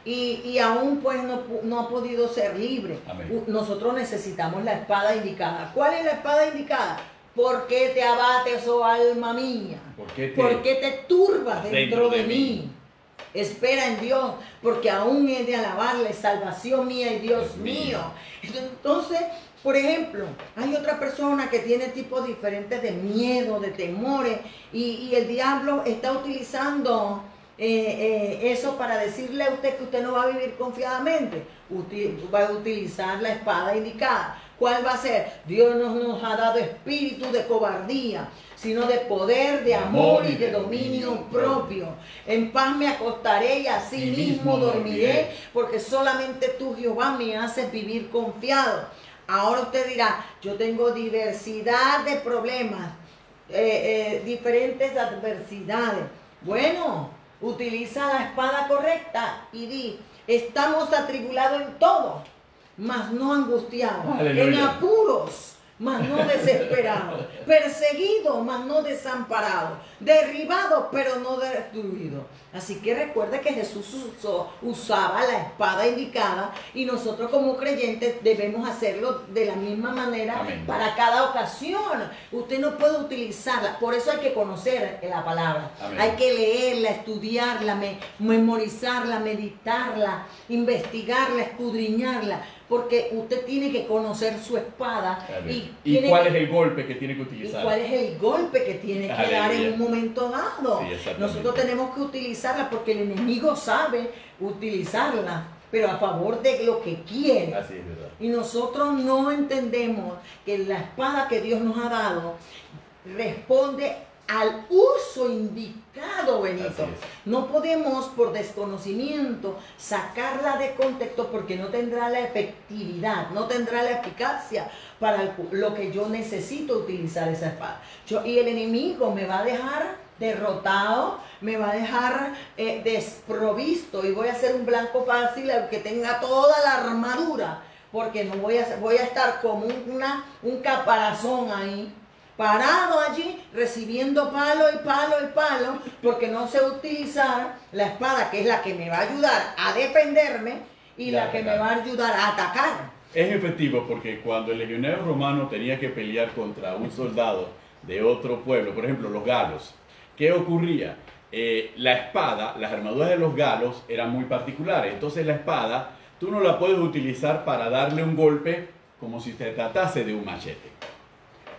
y aún pues no ha podido ser libre, nosotros necesitamos la espada indicada. ¿Cuál es la espada indicada? ¿Por qué te abates, oh alma mía? ¿Por qué te turbas dentro de mí? Espera en Dios, porque aún he de alabarle, salvación mía y Dios mío. Entonces, por ejemplo, hay otra persona que tiene tipos diferentes de miedo, de temores, y el diablo está utilizando eso para decirle a usted que usted no va a vivir confiadamente. Va a utilizar la espada indicada. ¿Cuál va a ser? Dios no nos ha dado espíritu de cobardía, sino de poder, de amor y de dominio propio. En paz me acostaré y así mismo dormiré, porque solamente tú, Jehová, me haces vivir confiado. Ahora usted dirá, yo tengo diversidad de problemas, diferentes adversidades. Bueno, utiliza la espada correcta y di, estamos atribulados en todo, mas no angustiados, en apuros, mas no desesperados, perseguidos, mas no desamparados, derribados, pero no destruidos. Así que recuerde que Jesús usaba la espada indicada y nosotros como creyentes debemos hacerlo de la misma manera. Amén. Para cada ocasión. Usted no puede utilizarla, por eso hay que conocer la palabra. Amén. Hay que leerla, estudiarla, memorizarla, meditarla, investigarla, escudriñarla. Porque usted tiene que conocer su espada. ¿Y cuál es el golpe que tiene que utilizar? ¿Y cuál es el golpe que tiene que dar en un momento dado? Sí, nosotros tenemos que utilizarla porque el enemigo sabe utilizarla, pero a favor de lo que quiere. Así es, ¿verdad? Y nosotros no entendemos que la espada que Dios nos ha dado responde al uso indicado, Benito. No podemos por desconocimiento sacarla de contexto porque no tendrá la efectividad, no tendrá la eficacia para lo que yo necesito utilizar esa espada. Y el enemigo me va a dejar derrotado, me va a dejar desprovisto y voy a ser un blanco fácil al que tenga toda la armadura, porque no voy a estar como un caparazón ahí, parado allí, recibiendo palo y palo y palo, porque no sé utilizar la espada, que es la que me va a ayudar a defenderme y la que me va a ayudar a atacar. Es efectivo porque cuando el legionario romano tenía que pelear contra un soldado de otro pueblo, por ejemplo los galos, ¿qué ocurría? La espada, las armaduras de los galos eran muy particulares, entonces la espada tú no la puedes utilizar para darle un golpe como si se tratase de un machete.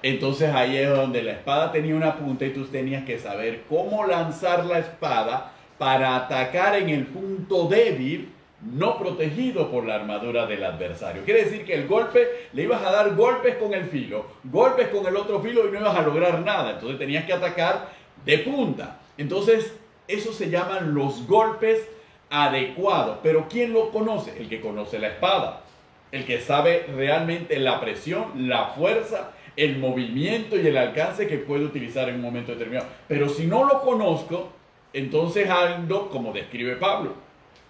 Entonces ahí es donde la espada tenía una punta y tú tenías que saber cómo lanzar la espada para atacar en el punto débil, no protegido por la armadura del adversario. Quiere decir que el golpe, le ibas a dar golpes con el filo, golpes con el otro filo y no ibas a lograr nada. Entonces tenías que atacar de punta. Entonces eso se llaman los golpes adecuados. Pero ¿quién lo conoce? El que conoce la espada, el que sabe realmente la presión, la fuerza, el movimiento y el alcance que puede utilizar en un momento determinado. Pero si no lo conozco, entonces ando como describe Pablo,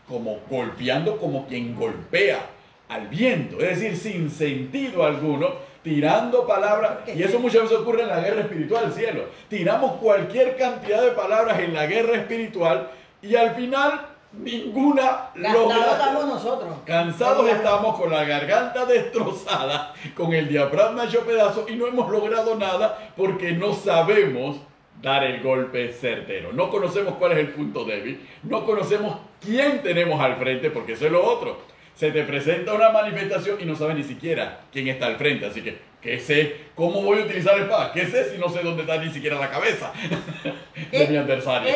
como golpeando como quien golpea al viento, es decir, sin sentido alguno, tirando palabras, y eso muchas veces ocurre en la guerra espiritual, cielo. Tiramos cualquier cantidad de palabras en la guerra espiritual y al final ninguna logra. Estamos nosotros. Cansados estamos, con la garganta destrozada, con el diafragma hecho pedazos y no hemos logrado nada porque no sabemos dar el golpe certero. No conocemos cuál es el punto débil, no conocemos quién tenemos al frente, porque eso es lo otro. Se te presenta una manifestación y no sabes ni siquiera quién está al frente, así que ¿qué sé? ¿Cómo voy a utilizar la espada? ¿Qué sé si no sé dónde está ni siquiera la cabeza de mi adversario?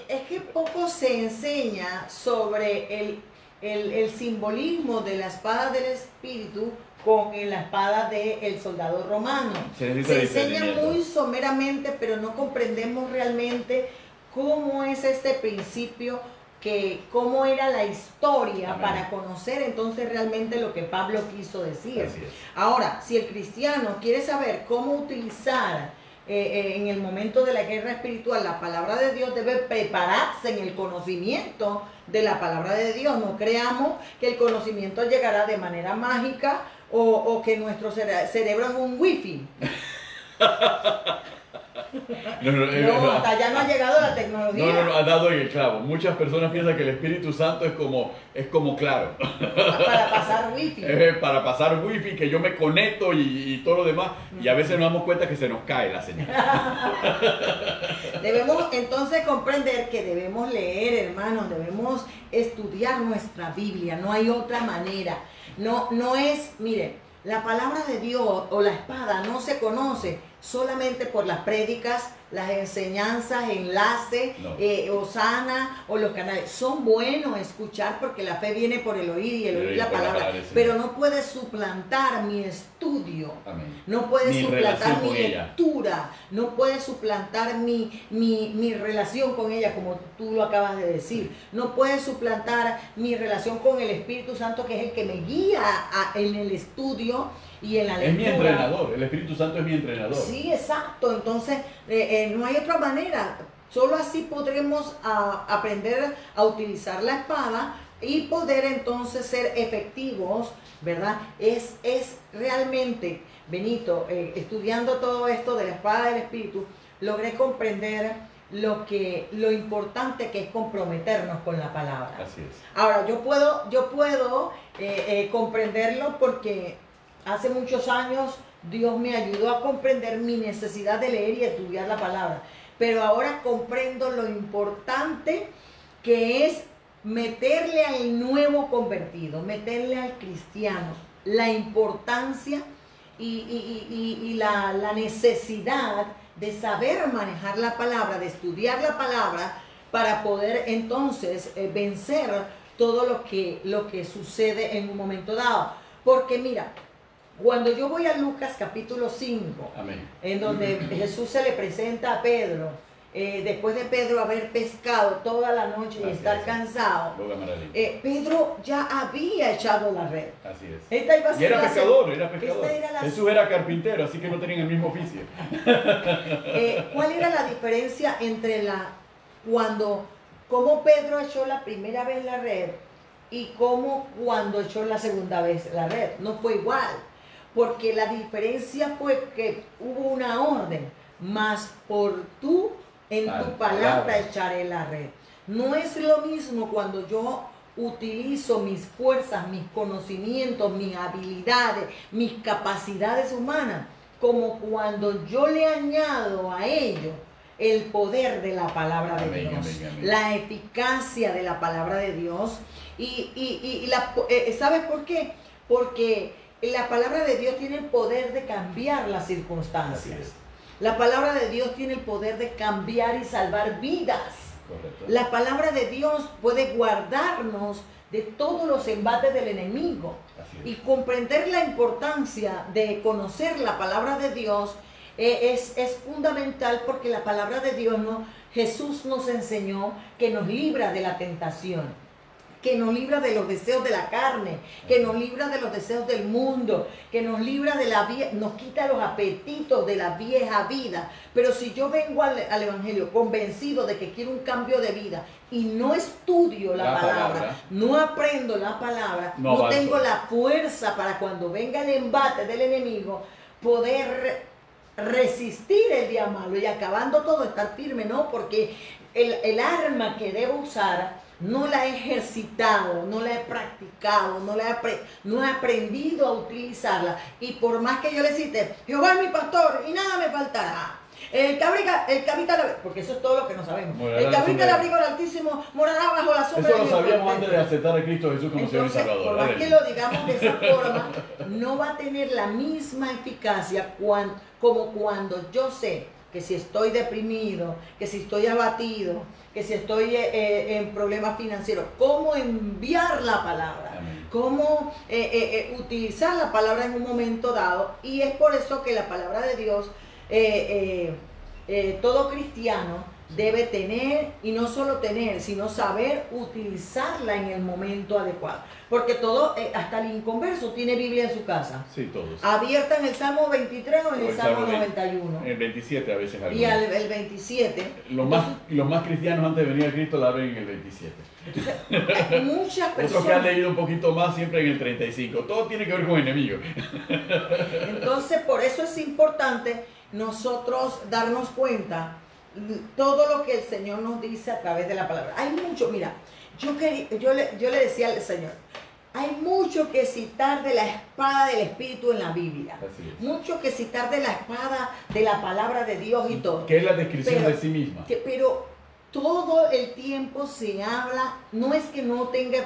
Es que poco se enseña sobre el simbolismo de la espada del espíritu con la espada del soldado romano. Se enseña muy someramente, pero no comprendemos realmente cómo es este principio, cómo era la historia. Amén. Para conocer entonces realmente lo que Pablo quiso decir. Ahora, si el cristiano quiere saber cómo utilizar en el momento de la guerra espiritual la palabra de Dios, debe prepararse en el conocimiento de la palabra de Dios. No creamos que el conocimiento llegará de manera mágica o que nuestro cerebro es un wifi. No, hasta allá no ha llegado la tecnología. No, ha dado en el clavo. Muchas personas piensan que el Espíritu Santo es como claro. Para pasar wifi. Para pasar wifi, que yo me conecto y todo lo demás. Y a veces nos damos cuenta que se nos cae la señal. Debemos entonces comprender que debemos leer, hermanos, debemos estudiar nuestra Biblia. No hay otra manera. No es, mire, la palabra de Dios o la espada no se conoce solamente por las prédicas, las enseñanzas, enlaces, Osana o los canales. Son buenos escuchar porque la fe viene por el oír y el oír la palabra. Pero no puede suplantar mi estudio. Amén. No puede suplantar mi lectura. No puede suplantar mi relación con ella, como tú lo acabas de decir. No puede suplantar mi relación con el Espíritu Santo, que es el que me guía en el estudio y en la lectura. Es mi entrenador, el Espíritu Santo es mi entrenador. Sí, exacto. Entonces, no hay otra manera. Solo así podremos aprender a utilizar la espada y poder entonces ser efectivos, ¿verdad? Es realmente, Benito, estudiando todo esto de la espada del Espíritu, logré comprender lo importante que es comprometernos con la palabra. Así es. Ahora, yo puedo comprenderlo porque hace muchos años Dios me ayudó a comprender mi necesidad de leer y estudiar la palabra. Pero ahora comprendo lo importante que es meterle al nuevo convertido, meterle al cristiano, la importancia y la necesidad de saber manejar la palabra, de estudiar la palabra para poder entonces vencer todo lo que sucede en un momento dado. Porque mira, cuando yo voy a Lucas capítulo 5, amén, en donde Jesús se le presenta a Pedro, después de Pedro haber pescado toda la noche y estar cansado, Pedro ya había echado la red. Así es. Y era pescador. Jesús era carpintero, así que no tenían el mismo oficio. ¿Cuál era la diferencia entre cómo Pedro echó la primera vez la red y cómo cuando echó la segunda vez la red? No fue igual. Porque la diferencia fue que hubo una orden, mas por tú en tu palabra echaré la red. No es lo mismo cuando yo utilizo mis fuerzas, mis conocimientos, mis habilidades, mis capacidades humanas, como cuando yo le añado a ello el poder de la palabra de Dios, la eficacia de la palabra de Dios. ¿Sabes por qué? Porque la palabra de Dios tiene el poder de cambiar las circunstancias. La palabra de Dios tiene el poder de cambiar y salvar vidas. Correcto. La palabra de Dios puede guardarnos de todos los embates del enemigo. Y comprender la importancia de conocer la palabra de Dios es fundamental, porque la palabra de Dios, Jesús nos enseñó que nos libra de la tentación, que nos libra de los deseos de la carne, que nos libra de los deseos del mundo, que nos libra nos quita los apetitos de la vieja vida. Pero si yo vengo al Evangelio convencido de que quiero un cambio de vida y no estudio la palabra, no aprendo la palabra, no tengo la fuerza para cuando venga el embate del enemigo, poder resistir el día malo y acabando todo estar firme, ¿no? Porque el arma que debo usar no la he ejercitado, no la he practicado, no he aprendido a utilizarla. Y por más que yo le cite, Jehová es mi pastor y nada me faltará. El que habita porque eso es todo lo que no sabemos. El que habita el abrigo del Altísimo morará bajo la sombra. Eso lo sabíamos antes de aceptar a Cristo Jesús como Señor y Salvador. Por más que lo digamos de esa forma, no va a tener la misma eficacia como cuando yo sé que si estoy deprimido, que si estoy abatido, que si estoy en problemas financieros, cómo enviar la palabra, cómo utilizar la palabra en un momento dado. Y es por eso que la palabra de Dios, todo cristiano debe tener, y no solo tener, sino saber utilizarla en el momento adecuado. Porque todo, hasta el inconverso tiene Biblia en su casa. Sí, todos. Abierta en el Salmo 23 o en el Salmo 91. En el 27 a veces. Algunos. Y el 27. Los más cristianos antes de venir a Cristo la ven en el 27. Muchas personas. Otros que han leído un poquito más siempre en el 35. Todo tiene que ver con enemigos. Entonces, por eso es importante nosotros darnos cuenta todo lo que el Señor nos dice a través de la palabra. Hay mucho, mira, yo le decía al Señor, hay mucho que citar de la espada del Espíritu en la Biblia. Mucho que citar de la espada de la palabra de Dios y todo. Que es la descripción de sí misma. Pero todo el tiempo se habla, no es que no tenga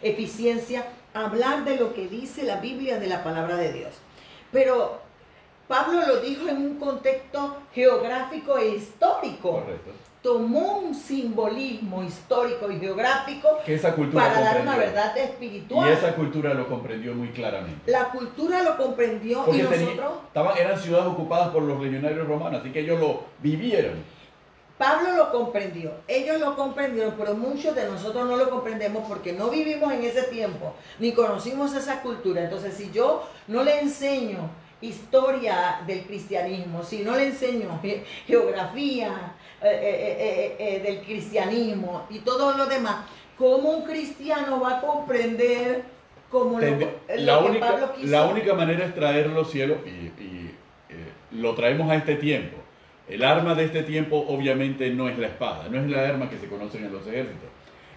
eficiencia hablar de lo que dice la Biblia de la palabra de Dios. Pero Pablo lo dijo en un contexto geográfico e histórico. Correcto. Tomó un simbolismo histórico y geográfico que esa cultura para dar una verdad espiritual. Y esa cultura lo comprendió muy claramente. La cultura lo comprendió. Porque y nosotros... eran ciudades ocupadas por los legionarios romanos, así que ellos lo vivieron. Pablo lo comprendió, ellos lo comprendieron, pero muchos de nosotros no lo comprendemos porque no vivimos en ese tiempo, ni conocimos esa cultura. Entonces, si yo no le enseño historia del cristianismo, si no le enseño geografía del cristianismo y todo lo demás, ¿cómo un cristiano va a comprender cómo lo que Pablo quiso? La única manera es traerlo, cielo, lo traemos a este tiempo. El arma de este tiempo obviamente no es la espada, no es la arma que se conoce en los ejércitos.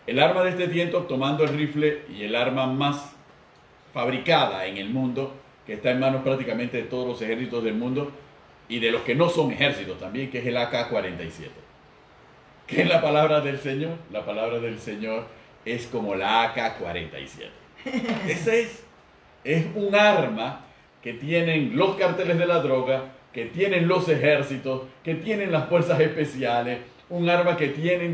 El arma de este tiempo, tomando el rifle y el arma más fabricada en el mundo, que está en manos prácticamente de todos los ejércitos del mundo y de los que no son ejércitos también, que es el AK-47. ¿Qué es la palabra del Señor? La palabra del Señor es como la AK-47. Ese es un arma que tienen los carteles de la droga, que tienen los ejércitos, que tienen las fuerzas especiales, un arma que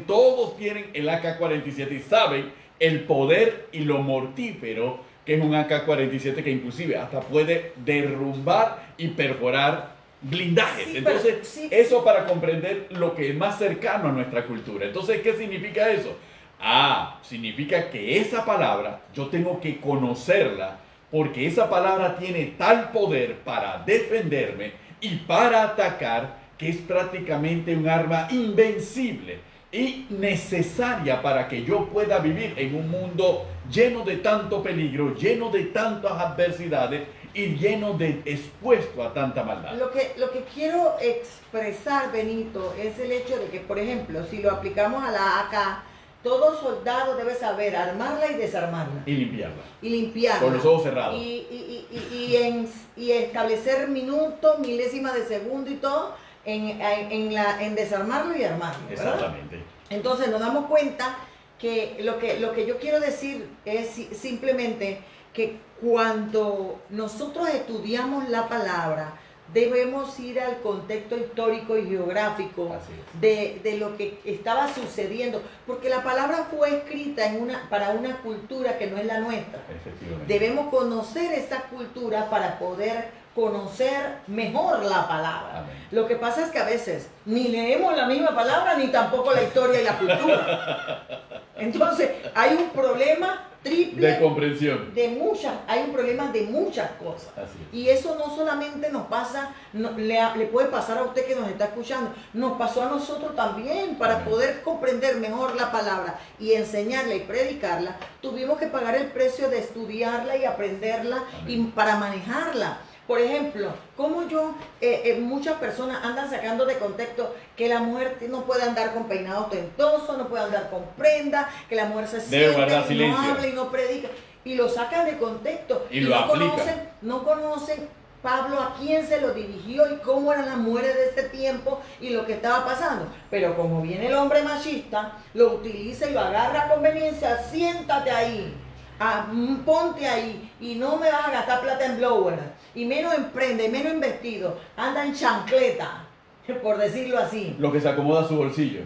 todos tienen el AK-47 y saben el poder y lo mortífero que es un AK-47 que inclusive hasta puede derrumbar y perforar blindajes. Sí, entonces, eso para comprender lo que es más cercano a nuestra cultura. Entonces, ¿qué significa eso? Significa que esa palabra yo tengo que conocerla porque esa palabra tiene tal poder para defenderme y para atacar que es prácticamente un arma invencible y necesaria para que yo pueda vivir en un mundo lleno de tanto peligro, lleno de tantas adversidades y lleno de expuesto a tanta maldad. Lo que quiero expresar, Benito, es el hecho de que, por ejemplo, si lo aplicamos a la AK, todo soldado debe saber armarla y desarmarla. Y limpiarla. Y limpiarla. Con los ojos cerrados. Y establecer minutos, milésimas de segundo y todo en desarmarlo y armarlo. ¿Verdad? Exactamente. Entonces nos damos cuenta que lo que yo quiero decir es simplemente que cuando nosotros estudiamos la palabra, debemos ir al contexto histórico y geográfico de lo que estaba sucediendo, porque la palabra fue escrita para una cultura que no es la nuestra. Debemos conocer esa cultura para poder conocer mejor la palabra. Amén. Lo que pasa es que a veces ni leemos la misma palabra ni tampoco la historia y la cultura. Entonces hay un problema triple de comprensión. Hay un problema de muchas cosas. Así es. Y eso no solamente nos pasa, le puede pasar a usted que nos está escuchando, nos pasó a nosotros también. Para Amén. Poder comprender mejor la palabra y enseñarla y predicarla, tuvimos que pagar el precio de estudiarla y aprenderla. Amén. Y para manejarla. Por ejemplo, como muchas personas andan sacando de contexto que la mujer no puede andar con peinado ostentoso, no puede andar con prenda, que la mujer se siente, no habla y no predica, y lo sacan de contexto y lo aplican. No conocen Pablo a quién se lo dirigió y cómo eran las mujeres de este tiempo y lo que estaba pasando. Pero como viene el hombre machista, lo utiliza y lo agarra a conveniencia. Siéntate ahí, ponte ahí y no me vas a gastar plata en blower. Y menos en prenda, y menos en vestido, anda en chancleta, por decirlo así. Lo que se acomoda a su bolsillo.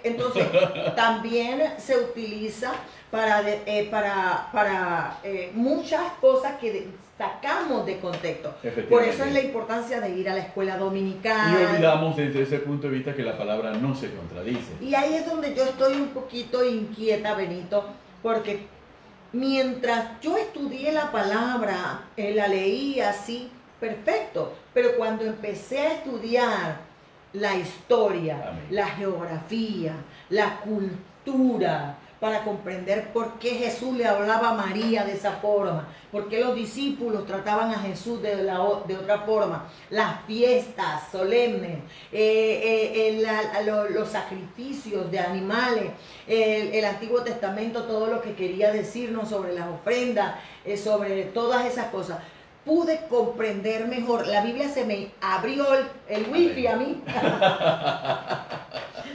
Entonces, también se utiliza para muchas cosas que sacamos de contexto. Por eso es la importancia de ir a la escuela dominical. Y olvidamos desde ese punto de vista que la palabra no se contradice. Y ahí es donde yo estoy un poquito inquieta, Benito, porque mientras yo estudié la palabra, la leí así, perfecto, pero cuando empecé a estudiar la historia, amén, la geografía, la cultura, para comprender por qué Jesús le hablaba a María de esa forma, por qué los discípulos trataban a Jesús de otra forma, las fiestas solemnes, los sacrificios de animales, el Antiguo Testamento, todo lo que quería decirnos sobre las ofrendas, sobre todas esas cosas. Pude comprender mejor. La Biblia se me abrió el wifi a mí.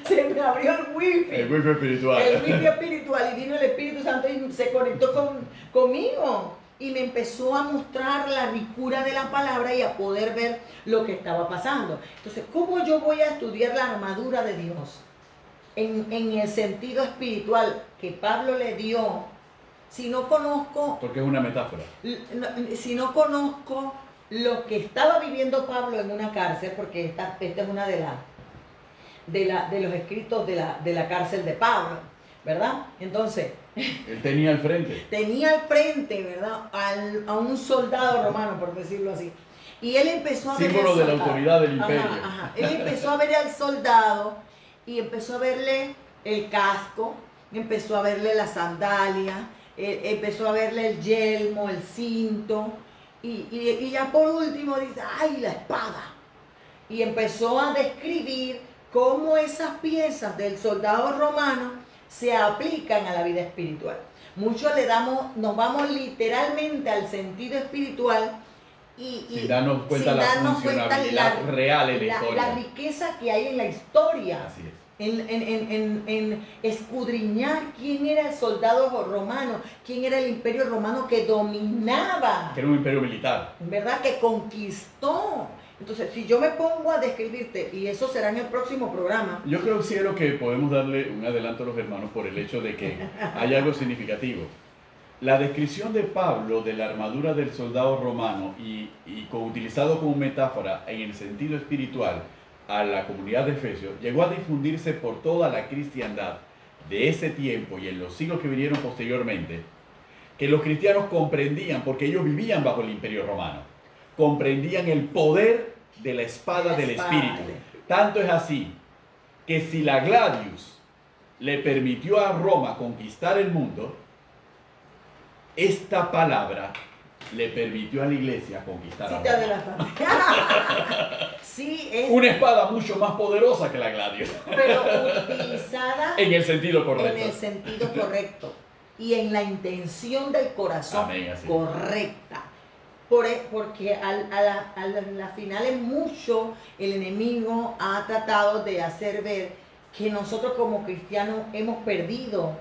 Se me abrió el wifi. El wifi espiritual. El wifi espiritual. Y vino el Espíritu Santo y se conectó conmigo. Y me empezó a mostrar la ricura de la palabra y a poder ver lo que estaba pasando. Entonces, ¿cómo yo voy a estudiar la armadura de Dios? En el sentido espiritual que Pablo le dio, si no conozco... Porque es una metáfora. Si no conozco lo que estaba viviendo Pablo en una cárcel, porque esta es una de los escritos de la cárcel de Pablo, ¿verdad? Entonces... Él tenía al frente. Tenía al frente, ¿verdad? A un soldado romano, por decirlo así. Y él empezó a ver... Símbolo de la autoridad del imperio. Ajá. Él empezó a ver al soldado y empezó a verle el casco, empezó a verle las sandalias, empezó a verle el yelmo, el cinto, y ya por último dice, ¡ay, la espada! Y empezó a describir cómo esas piezas del soldado romano se aplican a la vida espiritual. Muchos nos vamos literalmente al sentido espiritual sin darnos cuenta la funcionalidad real en la historia. La riqueza que hay en la historia. Así es. En escudriñar quién era el soldado romano, quién era el imperio romano que dominaba. Que era un imperio militar. ¿Verdad? Que conquistó. Entonces, si yo me pongo a describirte, y eso será en el próximo programa. Yo creo, cielo, que podemos darle un adelanto a los hermanos por el hecho de que hay algo significativo. La descripción de Pablo de la armadura del soldado romano y utilizado como metáfora en el sentido espiritual a la comunidad de Efesios, llegó a difundirse por toda la cristiandad de ese tiempo y en los siglos que vinieron posteriormente, que los cristianos comprendían, porque ellos vivían bajo el imperio romano, comprendían el poder de la espada del Espíritu. Tanto es así que si la Gladius le permitió a Roma conquistar el mundo, esta palabra le permitió a la iglesia conquistar a Roma. Sí, es una espada mucho más poderosa que la Gladius, pero utilizada en el sentido correcto. En el sentido correcto y en la intención del corazón. Amén, correcta. Porque a la final es mucho el enemigo ha tratado de hacer ver que nosotros como cristianos hemos perdido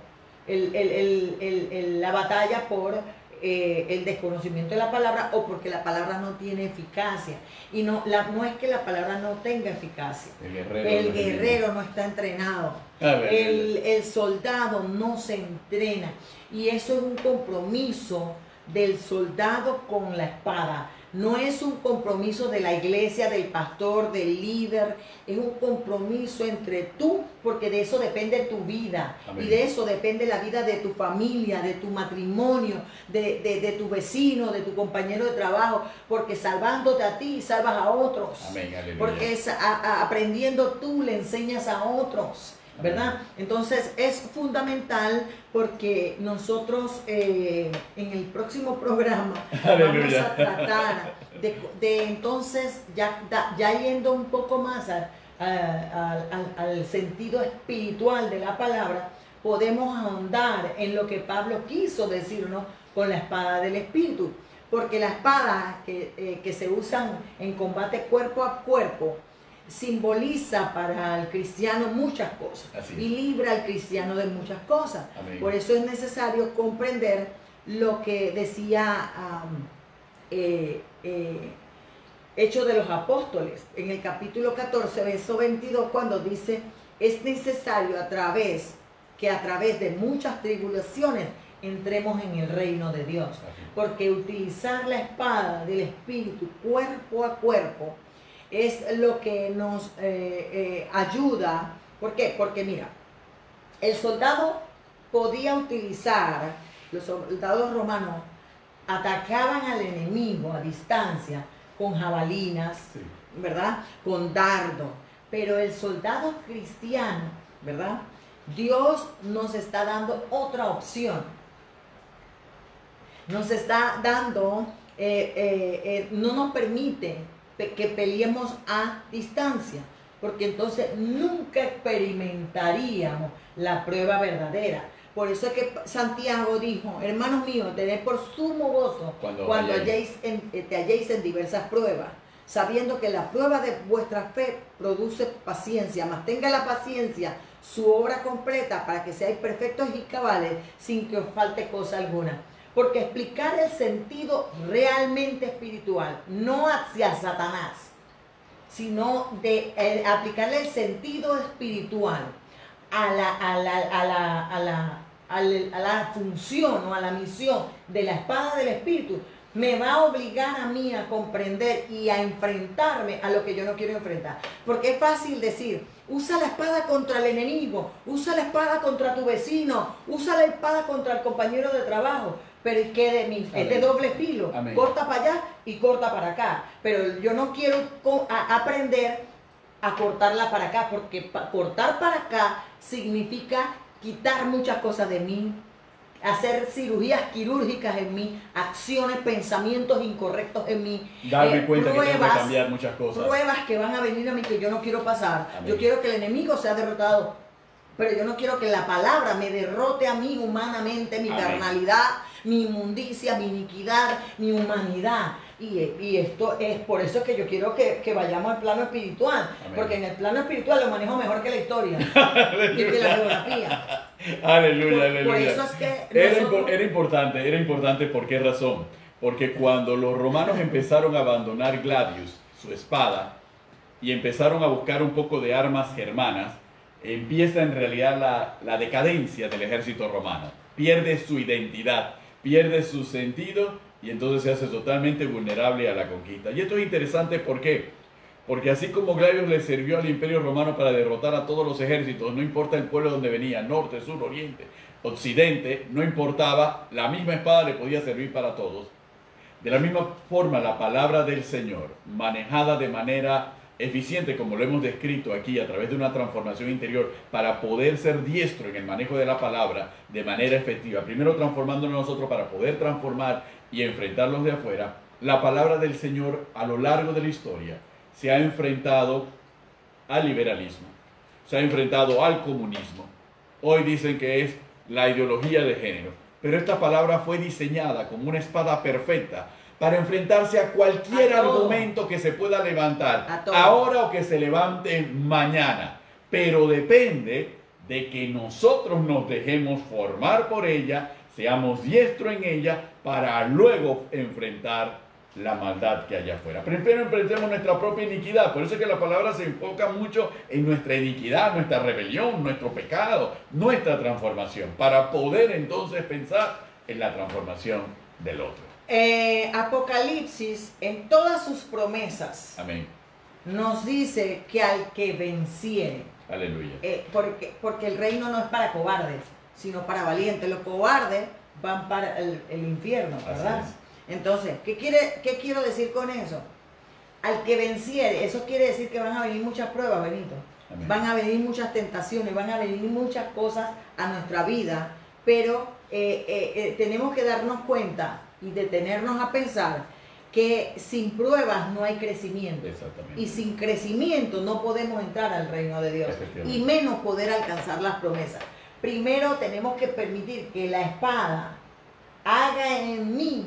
la batalla por el desconocimiento de la palabra o porque la palabra no tiene eficacia. Y no es que la palabra no tenga eficacia. El guerrero no está entrenado. El soldado no se entrena. Y eso es un compromiso del soldado con la espada. No es un compromiso de la iglesia, del pastor, del líder. Es un compromiso entre tú, porque de eso depende tu vida. Amén. Y de eso depende la vida de tu familia, de tu matrimonio, de tu vecino, de tu compañero de trabajo. Porque salvándote a ti, salvas a otros. Amén, aleluya. Porque aprendiendo tú, le enseñas a otros. ¿Verdad? Entonces es fundamental porque nosotros en el próximo programa vamos a tratar de entonces, ya yendo un poco más al sentido espiritual de la palabra, podemos ahondar en lo que Pablo quiso decirnos con la espada del Espíritu. Porque las espadas que se usan en combate cuerpo a cuerpo simboliza para el cristiano muchas cosas y libra al cristiano de muchas cosas. Amén. Por eso es necesario comprender lo que decía Hechos de los Apóstoles en el capítulo 14, verso 22, cuando dice: es necesario a través que a través de muchas tribulaciones entremos en el reino de Dios. Porque utilizar la espada del Espíritu cuerpo a cuerpo es lo que nos ayuda. ¿Por qué? Porque mira, el soldado podía utilizar, los soldados romanos atacaban al enemigo a distancia con jabalinas, sí, ¿verdad? Con dardo. Pero el soldado cristiano, ¿verdad? Dios nos está dando otra opción. Nos está dando, no nos permite que peleemos a distancia, porque entonces nunca experimentaríamos la prueba verdadera. Por eso es que Santiago dijo, hermanos míos, tened por sumo gozo cuando te halléis en diversas pruebas, sabiendo que la prueba de vuestra fe produce paciencia, mas tenga la paciencia su obra completa para que seáis perfectos y cabales sin que os falte cosa alguna. Porque explicar el sentido realmente espiritual, no hacia Satanás, sino de aplicarle el sentido espiritual a la función o a la misión de la espada del Espíritu, me va a obligar a mí a comprender y a enfrentarme a lo que yo no quiero enfrentar. Porque es fácil decir, usa la espada contra el enemigo, usa la espada contra tu vecino, usa la espada contra el compañero de trabajo. Pero ¿y qué de mí? Amén. Es de doble filo. Amén. Corta para allá y corta para acá. Pero yo no quiero aprender a cortarla para acá, porque cortar para acá significa quitar muchas cosas de mí, hacer cirugías quirúrgicas en mí, acciones, pensamientos incorrectos en mí, darme cuenta que tengo que cambiar muchas cosas, pruebas que van a venir a mí que yo no quiero pasar. Amén. Yo quiero que el enemigo sea derrotado, pero yo no quiero que la palabra me derrote a mí humanamente, mi Amén. Carnalidad, mi inmundicia, mi iniquidad, mi humanidad. Y esto es por eso que yo quiero que vayamos al plano espiritual. Amén. Porque en el plano espiritual lo manejo mejor que la historia y que la geografía. Aleluya, aleluya. Por eso es que era importante. ¿Por qué razón? Porque cuando los romanos empezaron a abandonar Gladius, su espada, y empezaron a buscar un poco de armas germanas, empieza en realidad la decadencia del ejército romano. Pierde su identidad, pierde su sentido, y entonces se hace totalmente vulnerable a la conquista. Y esto es interesante, ¿por qué? Porque así como Gladius le sirvió al Imperio Romano para derrotar a todos los ejércitos, no importa el pueblo donde venía, norte, sur, oriente, occidente, no importaba, la misma espada le podía servir para todos. De la misma forma, la palabra del Señor, manejada de manera eficiente, como lo hemos descrito aquí, a través de una transformación interior, para poder ser diestro en el manejo de la palabra de manera efectiva, primero transformándonos nosotros para poder transformar y enfrentarlos de afuera, la palabra del Señor a lo largo de la historia se ha enfrentado al liberalismo, se ha enfrentado al comunismo. Hoy dicen que es la ideología de género, pero esta palabra fue diseñada como una espada perfecta para enfrentarse a cualquier argumento que se pueda levantar ahora o que se levante mañana. Pero depende de que nosotros nos dejemos formar por ella, seamos diestros en ella para luego enfrentar la maldad que hay afuera. Primero enfrentemos nuestra propia iniquidad. Por eso es que la palabra se enfoca mucho en nuestra iniquidad, nuestra rebelión, nuestro pecado, nuestra transformación, para poder entonces pensar en la transformación del otro. Apocalipsis, en todas sus promesas, Amén, nos dice que al que venciere, aleluya, porque el reino no es para cobardes, sino para valientes. Los cobardes van para el infierno, ¿verdad? Entonces, ¿qué quiero decir con eso? Al que venciere, eso quiere decir que van a venir muchas pruebas, Benito. Amén. Van a venir muchas tentaciones, van a venir muchas cosas a nuestra vida, pero tenemos que darnos cuenta y detenernos a pensar que sin pruebas no hay crecimiento. Exactamente. Y sin crecimiento no podemos entrar al reino de Dios, y menos poder alcanzar las promesas. Primero tenemos que permitir que la espada haga en mí,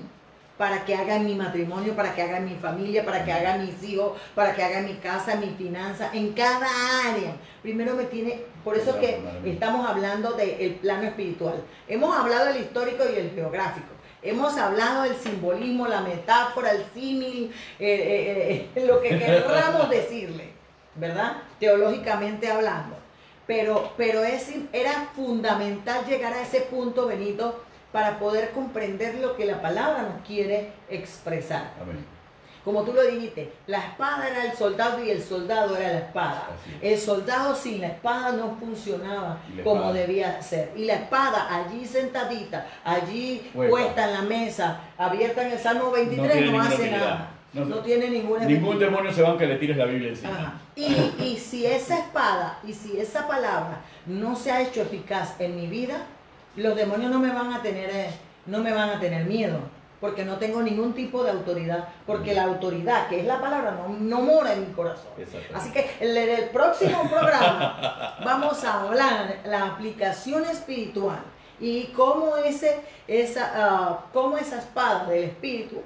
para que haga en mi matrimonio, para que haga en mi familia, para que haga en mis hijos, para que haga en mi casa, en mi finanza, en cada área. Primero por eso es que estamos hablando del plano espiritual. Hemos hablado del histórico y el geográfico. Hemos hablado del simbolismo, la metáfora, el símil, lo que querramos decirle, ¿verdad? Teológicamente hablando. pero era fundamental llegar a ese punto, Benito, para poder comprender lo que la palabra nos quiere expresar. Amén. Como tú lo dijiste, la espada era el soldado y el soldado era la espada. El soldado sin la espada no funcionaba como debía ser. Y la espada allí sentadita, allí puesta en la mesa, abierta en el Salmo 23, no hace nada. No tiene ninguna efectividad. Ningún demonio se va aunque le tires la Biblia encima. Ajá. Y si esa espada y si esa palabra no se ha hecho eficaz en mi vida, los demonios no me van a tener miedo, porque no tengo ningún tipo de autoridad, porque la autoridad, que es la palabra, no mora en mi corazón. Así que en el próximo programa vamos a hablar de la aplicación espiritual y cómo esa espada del espíritu,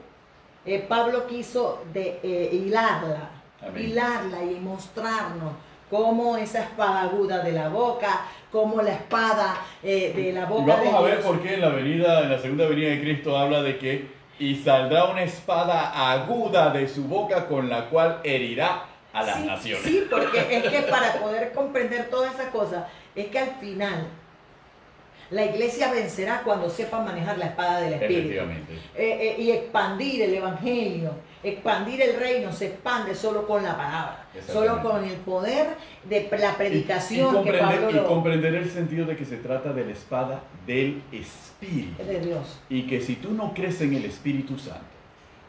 Pablo quiso hilarla y mostrarnos cómo esa espada aguda de la boca, como la espada de la boca. Y vamos a ver por qué en la segunda venida de Cristo habla de que y saldrá una espada aguda de su boca con la cual herirá a las naciones. Sí, porque es que para poder comprender todas esas cosas, es que al final la iglesia vencerá cuando sepa manejar la espada del Espíritu. Efectivamente. Y expandir el Evangelio, expandir el reino, se expande solo con la palabra, solo con el poder de la predicación. Y comprender el sentido de que se trata de la espada del Espíritu. De Dios. Y que si tú no crees en el Espíritu Santo,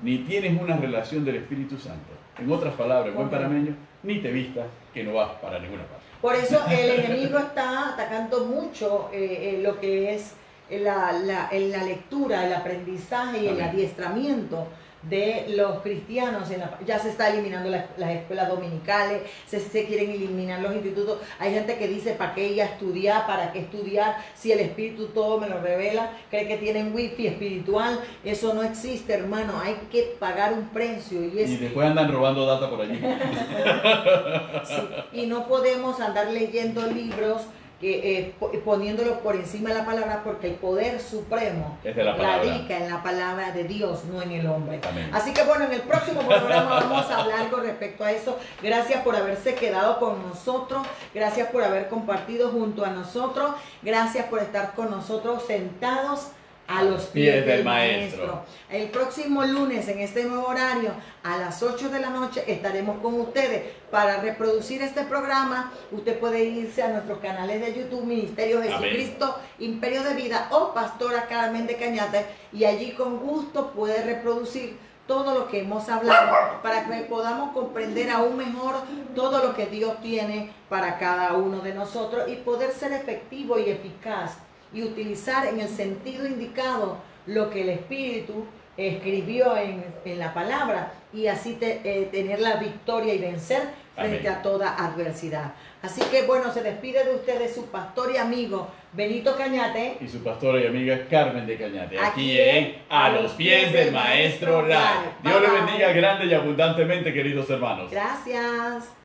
ni tienes una relación del Espíritu Santo, en otras palabras, buen panameño, ni te vistas que no vas para ninguna parte. Por eso el enemigo está atacando mucho lo que es la lectura, el aprendizaje y el adiestramiento de los cristianos. Ya se está eliminando las escuelas dominicales, se quieren eliminar los institutos. Hay gente que dice, ¿para qué ir a estudiar? ¿Para qué estudiar? Si el Espíritu todo me lo revela. Cree que tienen wifi espiritual. Eso no existe, hermano. Hay que pagar un precio. Y después andan robando data por allí. Sí. Y no podemos andar leyendo libros poniéndolo por encima de la palabra, porque el poder supremo radica en la palabra de Dios, no en el hombre. Amén. Así que bueno, en el próximo programa vamos a hablar con respecto a eso. Gracias por haberse quedado con nosotros, gracias por haber compartido junto a nosotros, gracias por estar con nosotros sentados a los pies del Maestro. El próximo lunes, en este nuevo horario, a las 8 de la noche, estaremos con ustedes para reproducir este programa. Usted puede irse a nuestros canales de YouTube, Ministerio Jesucristo, Imperio de Vida o Pastora Carmen de Cañate, y allí con gusto puede reproducir todo lo que hemos hablado para que podamos comprender aún mejor todo lo que Dios tiene para cada uno de nosotros y poder ser efectivo y eficaz y utilizar en el sentido indicado lo que el Espíritu escribió en la palabra, y así tener la victoria y vencer frente a toda adversidad. Así que bueno, se despide de ustedes su pastor y amigo Benito Cañate y su pastora y amiga Carmen de Cañate, aquí en A los Pies del Maestro Live. Dios les bendiga grande y abundantemente, queridos hermanos. Gracias.